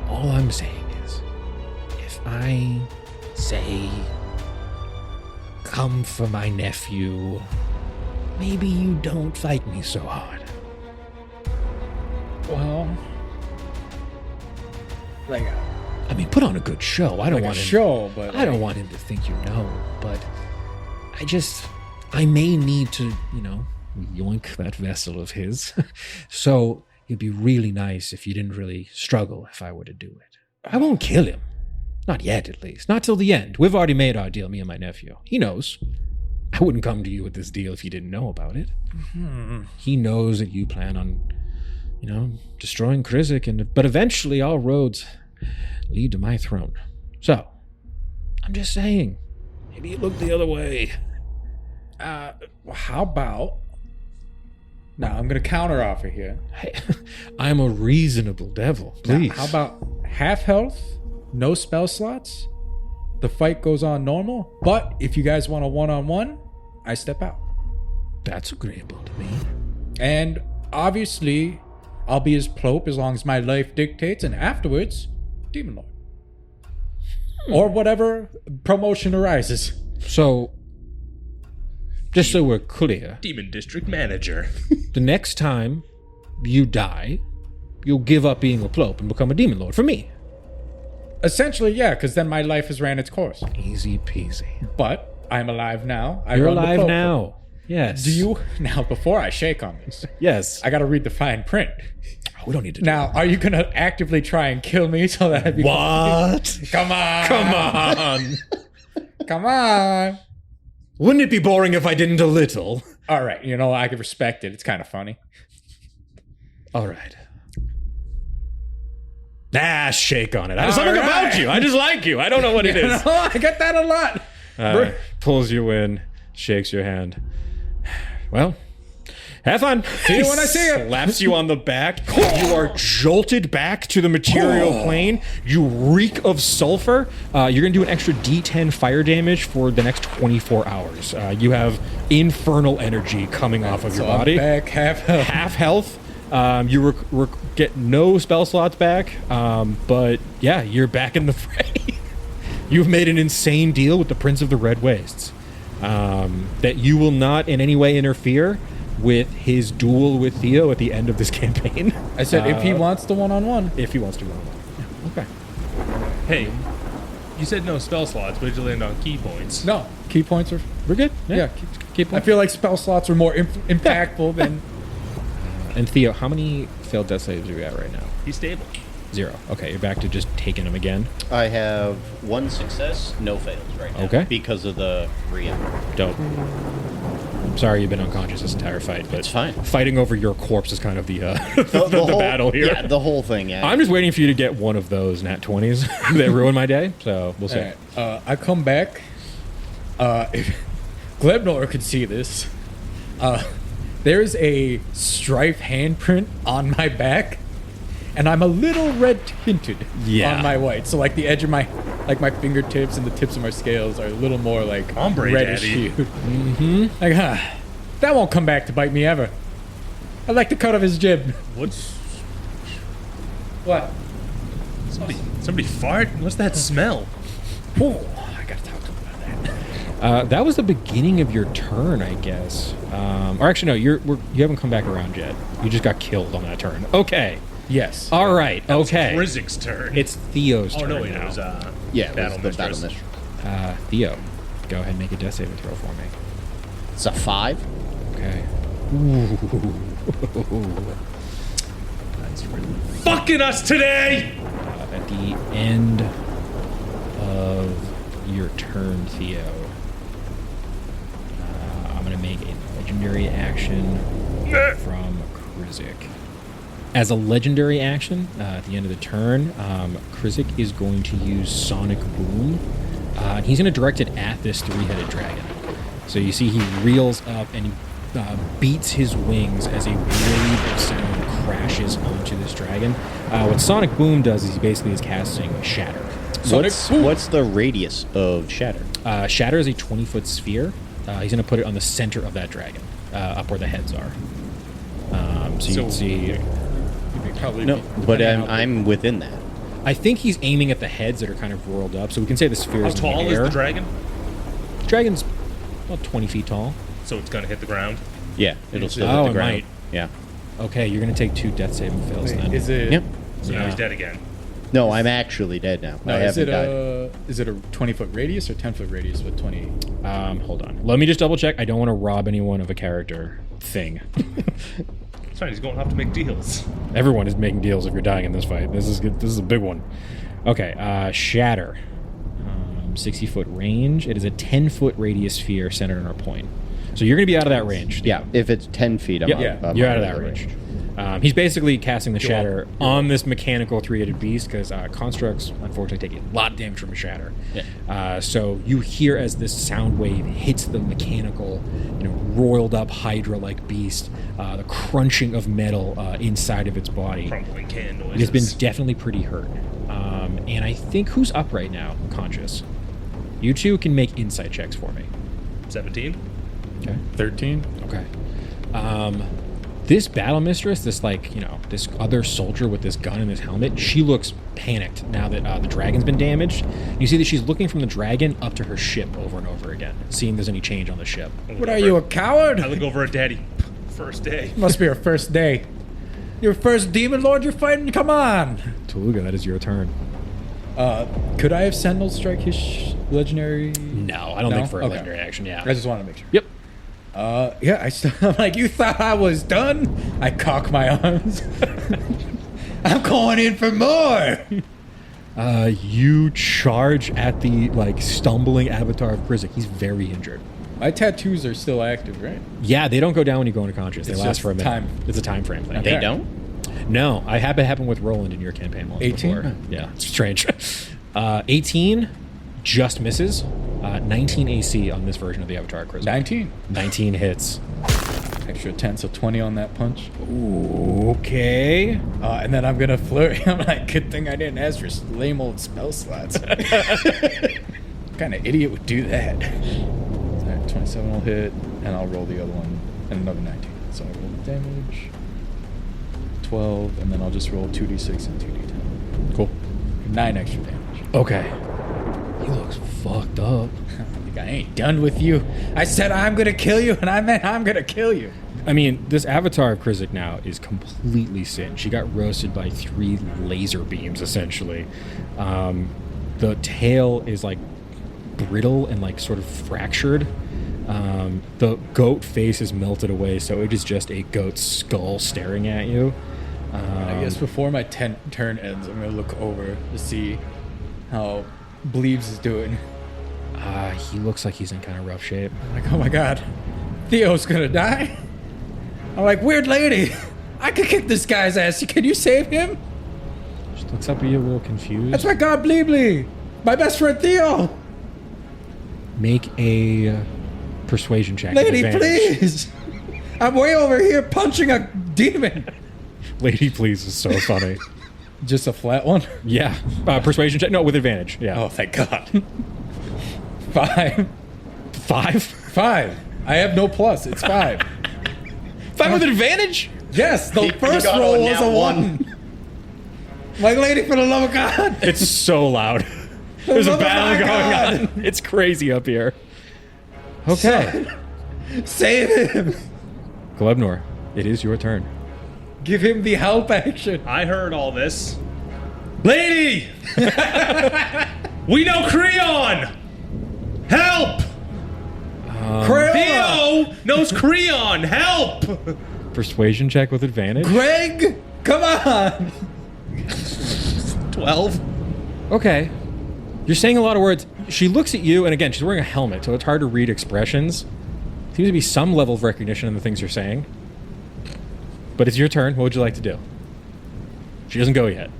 All I'm saying is, if I say, come for my nephew, maybe you don't fight me so hard. Well, like I mean, put on a good show. I don't like want a him, show, but I don't want him to think you know, but I may need to, yoink that vessel of his. So it'd be really nice if you didn't really struggle if I were to do it. I won't kill him. Not yet, at least. Not till the end. We've already made our deal, me and my nephew. He knows. I wouldn't come to you with this deal if you didn't know about it. Mm-hmm. He knows that you plan on, destroying Kriszeck, but eventually all roads lead to my throne. So, I'm just saying, maybe you look the other way. How about... Now, I'm going to counter offer here. Hey, I'm a reasonable devil. Please. Now, how about half health, no spell slots? The fight goes on normal, but if you guys want a one-on-one, I step out. That's agreeable to me. And obviously, I'll be his Ploop as long as my life dictates, and afterwards, Demon Lord. Or whatever promotion arises. So, just so we're clear, Demon District Manager. the next time you die, you'll give up being a Ploop and become a Demon Lord for me. Essentially, yeah, because then my life has ran its course. Easy peasy. But I'm alive now. You're alive now. Yes. Do you... Now, before I shake on this, Yes. I got to read the fine print. We don't need to do Now, are you going to actively try and kill me so that I become... What? Come on. Come on. Come on. Wouldn't it be boring if I didn't a little? All right, I can respect it. It's kind of funny. All right. Shake on it. There's something about you. I just like you. I don't know what it is. I get that a lot. Pulls you in, shakes your hand. Well, have fun. See you when I see you. Slaps you on the back. You are jolted back to the material plane. You reek of sulfur. You're going to do an extra D10 fire damage for the next 24 hours. You have infernal energy coming off of your body. I'm back half health. Half health. You get no spell slots back, but yeah, you're back in the fray. You've made an insane deal with the Prince of the Red Wastes, that you will not in any way interfere with his duel with Theo at the end of this campaign. I said if he wants the one-on-one. If he wants to one-on-one. Yeah, okay. Hey, you said no spell slots, but you land on key points. No, key points are... We're good. Yeah, key points. I feel like spell slots are more impactful than... And Theo, how many failed death saves are you at right now? He's stable. 0. Okay, you're back to just taking them again. I have 1 success, no fails right now. Okay. Because of the Ria. Dope. I'm sorry you've been unconscious this entire fight, but It's fine. Fighting over your corpse is kind of the whole battle here. Yeah, the whole thing, yeah. I'm just waiting for you to get one of those nat 20s that ruin my day, so we'll see. Right. I come back. If Glebnor could see this, there's a strife handprint on my back, and I'm a little red tinted on my white. So like the edge of my fingertips and the tips of my scales are a little more like Ombre reddish daddy. hued. Mm-hmm. Like, that won't come back to bite me ever. I like the cut of his jib. What's... What? Somebody fart? What's that smell? Oh, I gotta talk to him about that. That was the beginning of your turn, I guess. Or actually, no, you haven't come back around yet. You just got killed on that turn. Okay. Yes. All right. Okay. Kriszeck's turn. It's Theo's turn Oh, no, wait, now. it was, Yeah, it Battle was the Mistress. Battle Mistress. Theo, go ahead and make a death saving throw for me. It's a 5. Okay. That's really fucking us today! At the end of your turn, Theo, I'm going to make a legendary action from Kriszeck. As a legendary action, at the end of the turn, Kriszeck is going to use Sonic Boom. And he's going to direct it at this 3-headed dragon. So you see he reels up and he beats his wings as a wave of sound crashes onto this dragon. What Sonic Boom does is he basically is casting Shatter. What's the radius of Shatter? Shatter is a 20-foot sphere. He's going to put it on the center of that dragon, up where the heads are. So you can see... No, but I'm within that. I think he's aiming at the heads that are kind of rolled up, so we can say the sphere is in the air. How tall is the dragon? The dragon's about 20 feet tall. So it's going to hit the ground? Yeah, it'll still Oh, hit it the ground. might. Yeah. Okay, you're going to take 2 death saving fails then. Is it? Yep. So now he's dead again. No, I'm actually dead now. No, I is haven't it died. is it a 20-foot radius or 10-foot radius with 20? Hold on. Let me just double check. I don't want to rob anyone of a character thing. It's fine. He's going to have to make deals. Everyone is making deals if you're dying in this fight. This is good. This is a big one. Okay, Shatter. 60-foot range. It is a 10-foot radius sphere centered on our point. So you're going to be out of that range. Yeah, if it's 10 feet, I'm You're out of that range. He's basically casting the Shatter on this mechanical three-headed beast because constructs, unfortunately, take a lot of damage from a Shatter. Yeah. So you hear as this sound wave hits the mechanical, roiled up Hydra-like beast, the crunching of metal inside of its body. Crumbling can noises. It has been definitely pretty hurt. And I think who's up right now, conscious? You two can make insight checks for me. 17? Okay. 13? Okay. This battle mistress, this this other soldier with this gun and this helmet, she looks panicked now that the dragon's been damaged. You see that she's looking from the dragon up to her ship over and over again, seeing if there's any change on the ship. What are you, a coward? I look over at Daddy. First day. Must be your first day. Your first demon lord you're fighting? Come on! Tooluuga, that is your turn. Could I have Sentinel strike his legendary? No, I don't think for a Okay. legendary action, yeah. I just want to make sure. Yep. I'm like, you thought I was done? I cock my arms. I'm going in for more. You charge at the, stumbling avatar of Kriszeck. He's very injured. My tattoos are still active, right? Yeah, they don't go down when you go into conscious. They It's last just for a minute. time. It's a time frame thing. Okay. They don't? No, I had it happen with Roland in your campaign once 18? before. Yeah, it's strange. 18 just misses. 19 AC on this version of the Avatar Kriszeck. 19. 19 hits. Extra 10, so 20 on that punch. Okay. And then I'm going to flirt. I'm like, good thing I didn't ask for lame old spell slots. What kind of idiot would do that? All right, 27 will hit, and I'll roll the other one, and another 19. So I roll the damage. 12, and then I'll just roll 2d6 and 2d10. Cool. 9 extra damage. Okay. He looks fucked up. I ain't done with you. I said I'm gonna kill you, and I meant I'm gonna kill you. I mean, this avatar of Kriszeck now is completely singed. She got roasted by 3 laser beams, essentially. The tail is, brittle and, sort of fractured. The goat face is melted away, so it is just a goat's skull staring at you. I guess before my turn ends, I'm gonna look over to see how Bleeves is doing. He looks like he's in kind of rough shape. I'm like, oh my god, Theo's gonna die? I'm like, weird lady, I could kick this guy's ass. Can you save him? She looks up at you a little confused. That's my god, Bli Bli, my best friend Theo. Make a persuasion check. Lady, with advantage. please. I'm way over here punching a demon. Lady, please is so funny. Just a flat one? Yeah. Persuasion check. No, with advantage. Yeah. Oh, thank God. 5. 5? 5. I have no plus. It's 5. 5 with advantage? Yes, the He first got roll a was nat a 1. Like, lady, for the love of God. It's so loud. There's a love of battle my going God. on. It's crazy up here. Okay. Save him. Glebnor, it is your turn. Give him the help action. I heard all this. Lady! We know Creon! Help! Crayola. Theo knows Creon! Help! Persuasion check with advantage. Greg, come on. 12. Okay. You're saying a lot of words. She looks at you, and again, she's wearing a helmet, so it's hard to read expressions. Seems to be some level of recognition in the things you're saying. But it's your turn. What would you like to do? She doesn't go yet.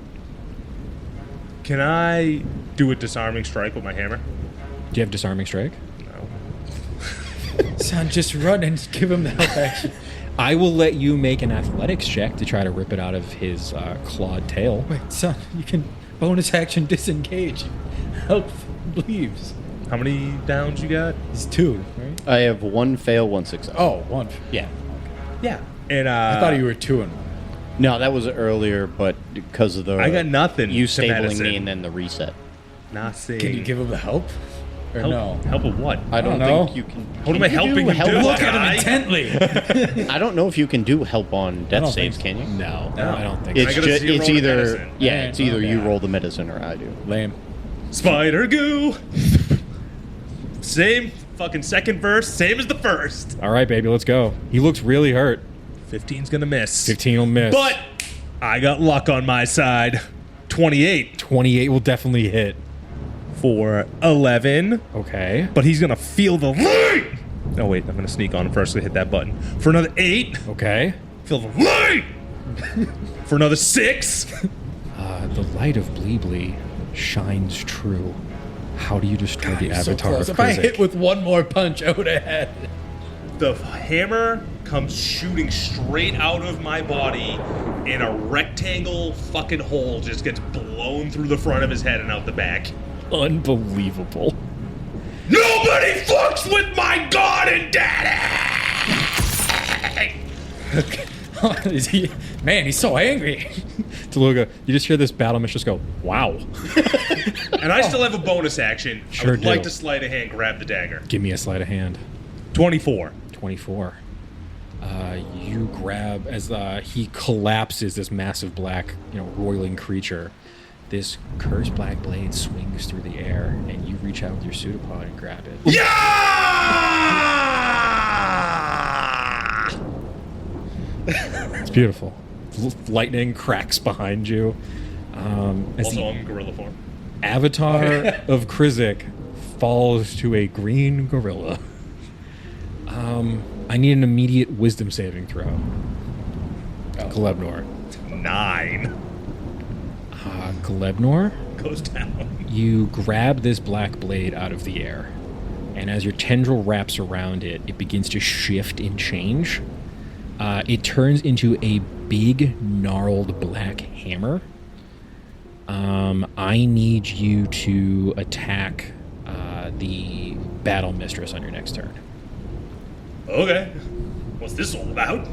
Can I do a disarming strike with my hammer? Do you have disarming strike? No. Son, just run and give him the help action. I will let you make an athletics check to try to rip it out of his clawed tail. Wait, son, you can bonus action disengage. Help leaves. How many downs you got? It's 2, right? I have 1 fail, 1 success. Oh, 1. Yeah. Yeah. And I thought you were 2 and 1. No, that was earlier, but because of the... I got nothing. You to stabling medicine. me and then the reset. Nothing. Can you give him the help? Or no? Help with what? I don't know. think you can... What am I helping you do? Look at him guy? intently. I don't know if you can do help on death don't saves, think can you? No, No. I don't think It's, I got a 0 it's to either... medicine. Yeah, it's either you Okay. roll the medicine or I do. Lame. Spider goo. Same fucking second verse, same as the first. All right, baby, let's go. He looks really hurt. 15's gonna miss. 15 will miss. But I got luck on my side. 28 28 will definitely hit. for 11. Okay. But he's gonna feel the light. Oh wait, I'm gonna sneak on him first to hit that button. For another 8. Okay. Feel the light. For another 6. The light of Bli Bli shines true. How do you destroy the So avatar close. of If I Kriszeck? hit with one more punch, I would have had it. The hammer comes shooting straight out of my body, and a rectangle fucking hole just gets blown through the front of his head and out the back. Unbelievable. Nobody fucks with my god and daddy! Is he? Man, he's so angry. Tooluuga, you just hear this battle mistress go, wow. And I still have a bonus action. Sure I would like do. to sleight of hand grab the dagger. Give me a sleight of hand. 24. 24. You grab, as he collapses, this massive black, roiling creature. This cursed black blade swings through the air, and you reach out with your pseudopod and grab it. Yeah! It's beautiful. Lightning cracks behind you. As Also, the I'm in gorilla form. avatar of Kriszeck falls to a green gorilla. I need an immediate wisdom saving throw. Glebnor. 9. Glebnor, Goes down. you grab this black blade out of the air, and as your tendril wraps around it, it begins to shift and change. It turns into a big, gnarled black hammer. I need you to attack the battle mistress on your next turn. Okay. What's this all about?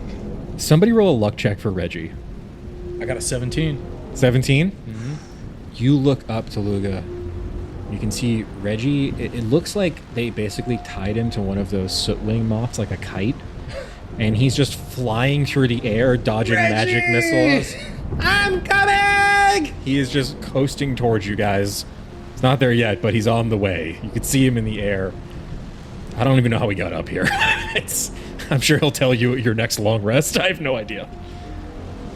Somebody roll a luck check for Reggie. I got a 17. 17? Mm-hmm. You look up to Tooluuga. You can see Reggie. It looks like they basically tied him to one of those soot wing moths, like a kite. And he's just flying through the air, dodging magic missiles. I'm coming! He is just coasting towards you guys. He's not there yet, but he's on the way. You can see him in the air. I don't even know how he got up here. I'm sure he'll tell you at your next long rest. I have no idea.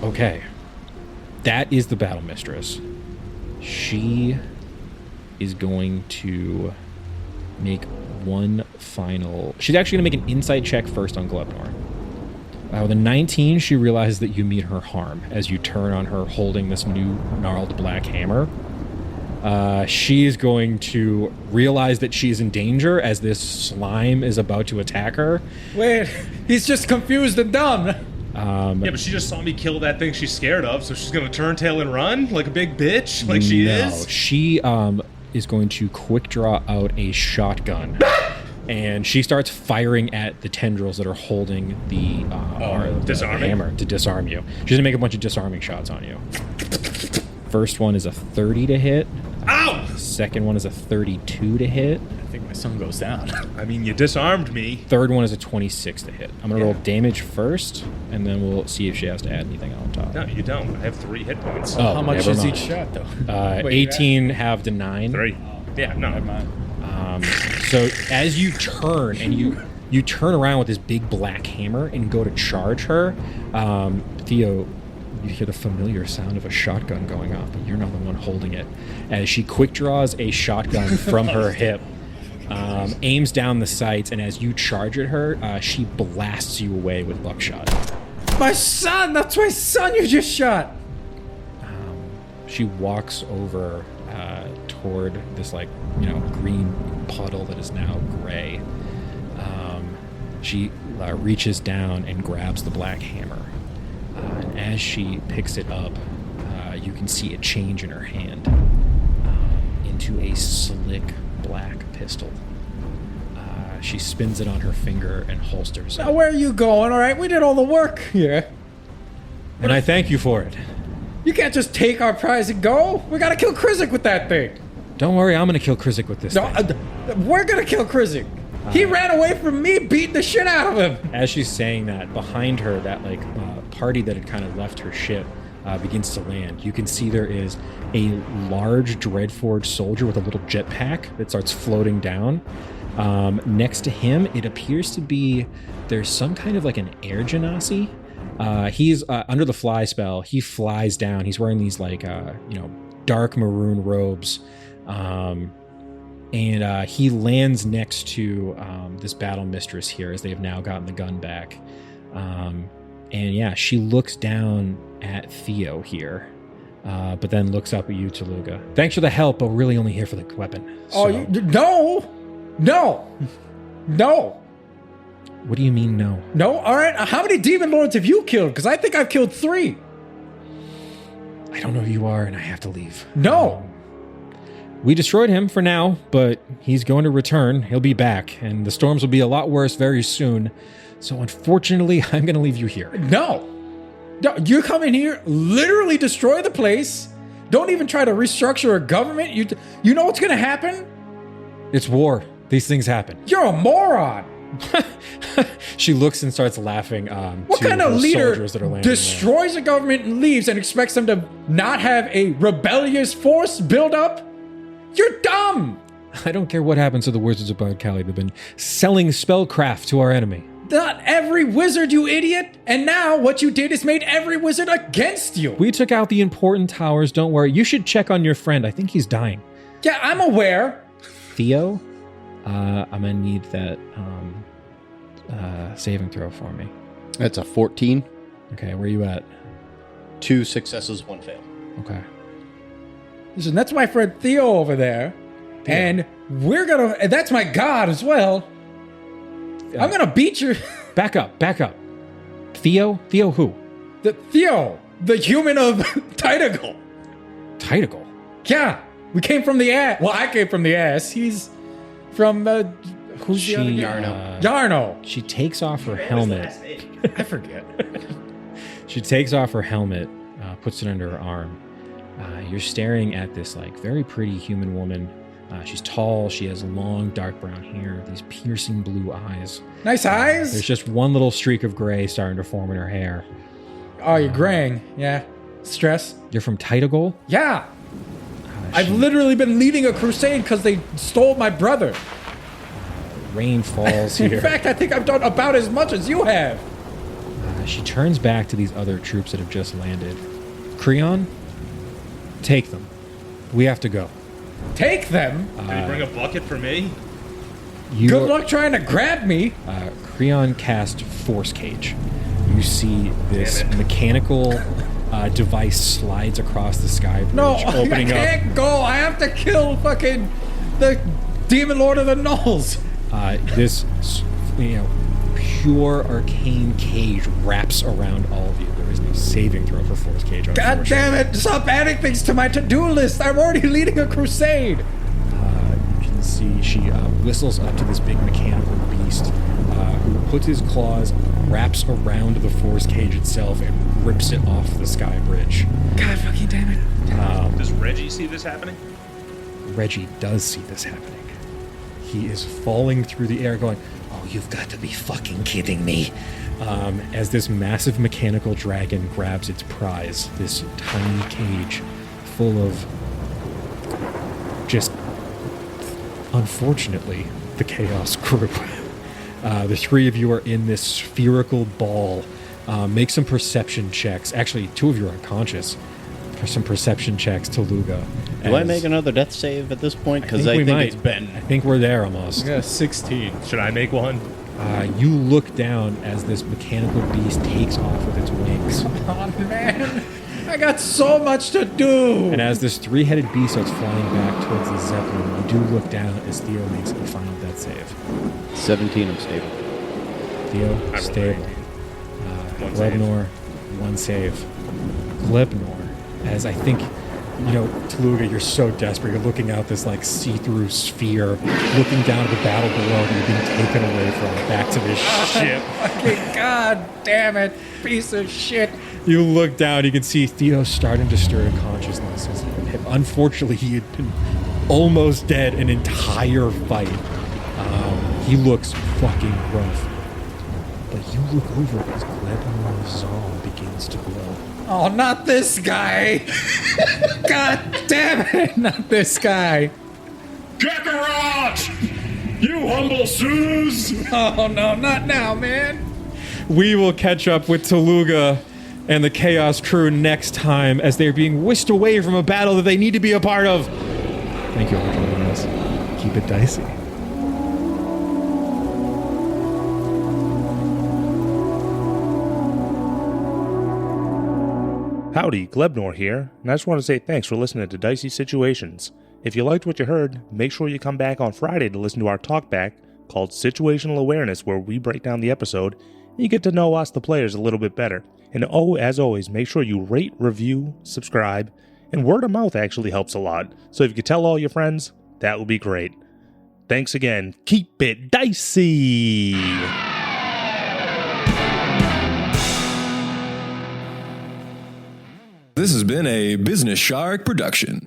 Okay. That is the battle mistress. She is going to make one final... She's actually going to make an insight check first on Glebnor. With a 19, she realizes that you mean her harm as you turn on her holding this new gnarled black hammer. She is going to realize that she's in danger as this slime is about to attack her. Wait, he's just confused and dumb. Yeah, but she just saw me kill that thing she's scared of, so she's gonna turn tail and run like a big bitch, like she is? She is going to quick draw out a shotgun. And she starts firing at the tendrils that are holding the hammer to disarm you. She's going to make a bunch of disarming shots on you. First one is a 30 to hit. Ow! Second one is a 32 to hit. I think my son goes down. I mean, you disarmed me. Third one is a 26 to hit. I'm going to roll damage first, and then we'll see if she has to add anything on top. No, you don't. I have 3 hit points. Oh, How much never is mind. each shot, though? Wait, 18 halved to 9. 3. Yeah, no. Never mind. So as you turn and you turn around with this big black hammer and go to charge her, Theo, you hear the familiar sound of a shotgun going off, but you're not the one holding it. As she quick draws a shotgun from her hip, aims down the sights, and as you charge at her, she blasts you away with buckshot. My son! That's my son you just shot! She walks over toward this, green puddle that is now gray. She reaches down and grabs the black hammer. And as she picks it up, you can see a change in her hand into a slick black pistol. She spins it on her finger and holsters it. Now, where are you going? All right, we did all the work here. And I thank you for it. You can't just take our prize and go. We gotta kill Kriszeck with that thing. Don't worry, I'm gonna kill Kriszeck with this No, thing. we're gonna kill Kriszeck. He ran away from me, beating the shit out of him. As she's saying that, behind her, that party that had kind of left her ship begins to land. You can see there is a large Dreadforge soldier with a little jetpack that starts floating down. Next to him, it appears to be there's some kind of like an air genasi. He's under the fly spell. He flies down. He's wearing these like dark maroon robes. And he lands next to this battle mistress here as they have now gotten the gun back. And yeah, she looks down at Theo here, but then looks up at you, Tooluuga. Thanks for the help, but we're really only here for the weapon. So. Oh, no. What do you mean, no? No? All right, how many demon lords have you killed? Because I think I've killed 3. I don't know who you are, and I have to leave. No. We destroyed him for now, but he's going to return. He'll be back, and the storms will be a lot worse very soon. So unfortunately, I'm going to leave you here. No, you come in here, literally destroy the place. Don't even try to restructure a government. You know what's going to happen? It's war. These things happen. You're a moron. She looks and starts laughing. What to kind of the leader soldiers that are landing destroys a government and leaves and expects them to not have a rebellious force build up? You're dumb! I don't care what happens to the wizards of Cali. They've been selling spellcraft to our enemy. Not every wizard, you idiot! And now what you did is made every wizard against you! We took out the important towers, don't worry. You should check on your friend. I think he's dying. Yeah, I'm aware. Theo, I'm gonna need that saving throw for me. That's a 14. Okay, where are you at? 2 successes, 1 fail. Okay. Listen, that's my friend Theo over there. Theo. And and that's my god as well. I'm gonna beat you. Back up. Theo who? Theo, the human of Titagle. Titagle? Yeah, we came from the ass. Well, I came from the ass. He's from, who's the other Yarno. Yarno. She takes off her helmet. I forget. She takes off her helmet, puts it under her arm. You're staring at this like very pretty human woman. She's tall. She has long, dark brown hair. These piercing blue eyes. Nice eyes. There's just one little streak of gray starting to form in her hair. Oh, you're graying. Yeah. Stress. You're from Titagle? Yeah. I've literally been leading a crusade because they stole my brother. Rain falls here. In fact, I think I've done about as much as you have. She turns back to these other troops that have just landed. Creon, take them. We have to go. Take them? Did you bring a bucket for me? Good luck trying to grab me. Creon cast Force Cage. You see this mechanical device slides across the sky bridge, No, opening I can't go. I have to kill fucking the Demon Lord of the Knolls. This, pure arcane cage wraps around all of you. There is no saving throw for Force Cage. God damn it! Stop adding things to my to-do list. I'm already leading a crusade. You can see she whistles up to this big mechanical beast who puts his claws, wraps around the Force Cage itself, and rips it off the sky bridge. God fucking damn it. Does Reggie see this happening? Reggie does see this happening. He is falling through the air going, "Oh, you've got to be fucking kidding me." As this massive mechanical dragon grabs its prize, this tiny cage full of just, unfortunately, the Chaos Crew. The 3 of you are in this spherical ball. Make some perception checks. Actually, 2 of you are unconscious. For some perception checks, Tooluuga. Do I make another death save at this point? Because I think it's been... I think we're there almost. Yeah, 16. Should I make one? You look down as this mechanical beast takes off with its wings. Come on, man. I got so much to do. And as this 3-headed beast starts flying back towards the Zeppelin, you do look down as Theo makes a final death save. 17, I'm stable. Theo, stable. Glebnor, 1 save. Glebnor, as I think, Tooluuga, you're so desperate. You're looking out this like see-through sphere, looking down at the battle below that you're being taken away from, back to this ship. Fucking God damn it, piece of shit. You look down, you can see Theo starting to stir in consciousness. Unfortunately, he had been almost dead an entire fight. He looks fucking rough. But you look over as Glebnor's Zong begins to glow. Oh, not this guy! God damn it, not this guy! Kakarot! You humble Suze! Oh no, not now, man! We will catch up with Tooluuga and the Chaos crew next time as they are being whisked away from a battle that they need to be a part of. Thank you all for joining us. Keep it dicey. Howdy, Glebnor here, and I just want to say thanks for listening to Dicey Situations. If you liked what you heard, make sure you come back on Friday to listen to our talkback called Situational Awareness, where we break down the episode and you get to know us, the players, a little bit better. And as always, make sure you rate, review, subscribe, and word of mouth actually helps a lot. So if you could tell all your friends, that would be great. Thanks again. Keep it dicey! This has been a Business Shark production.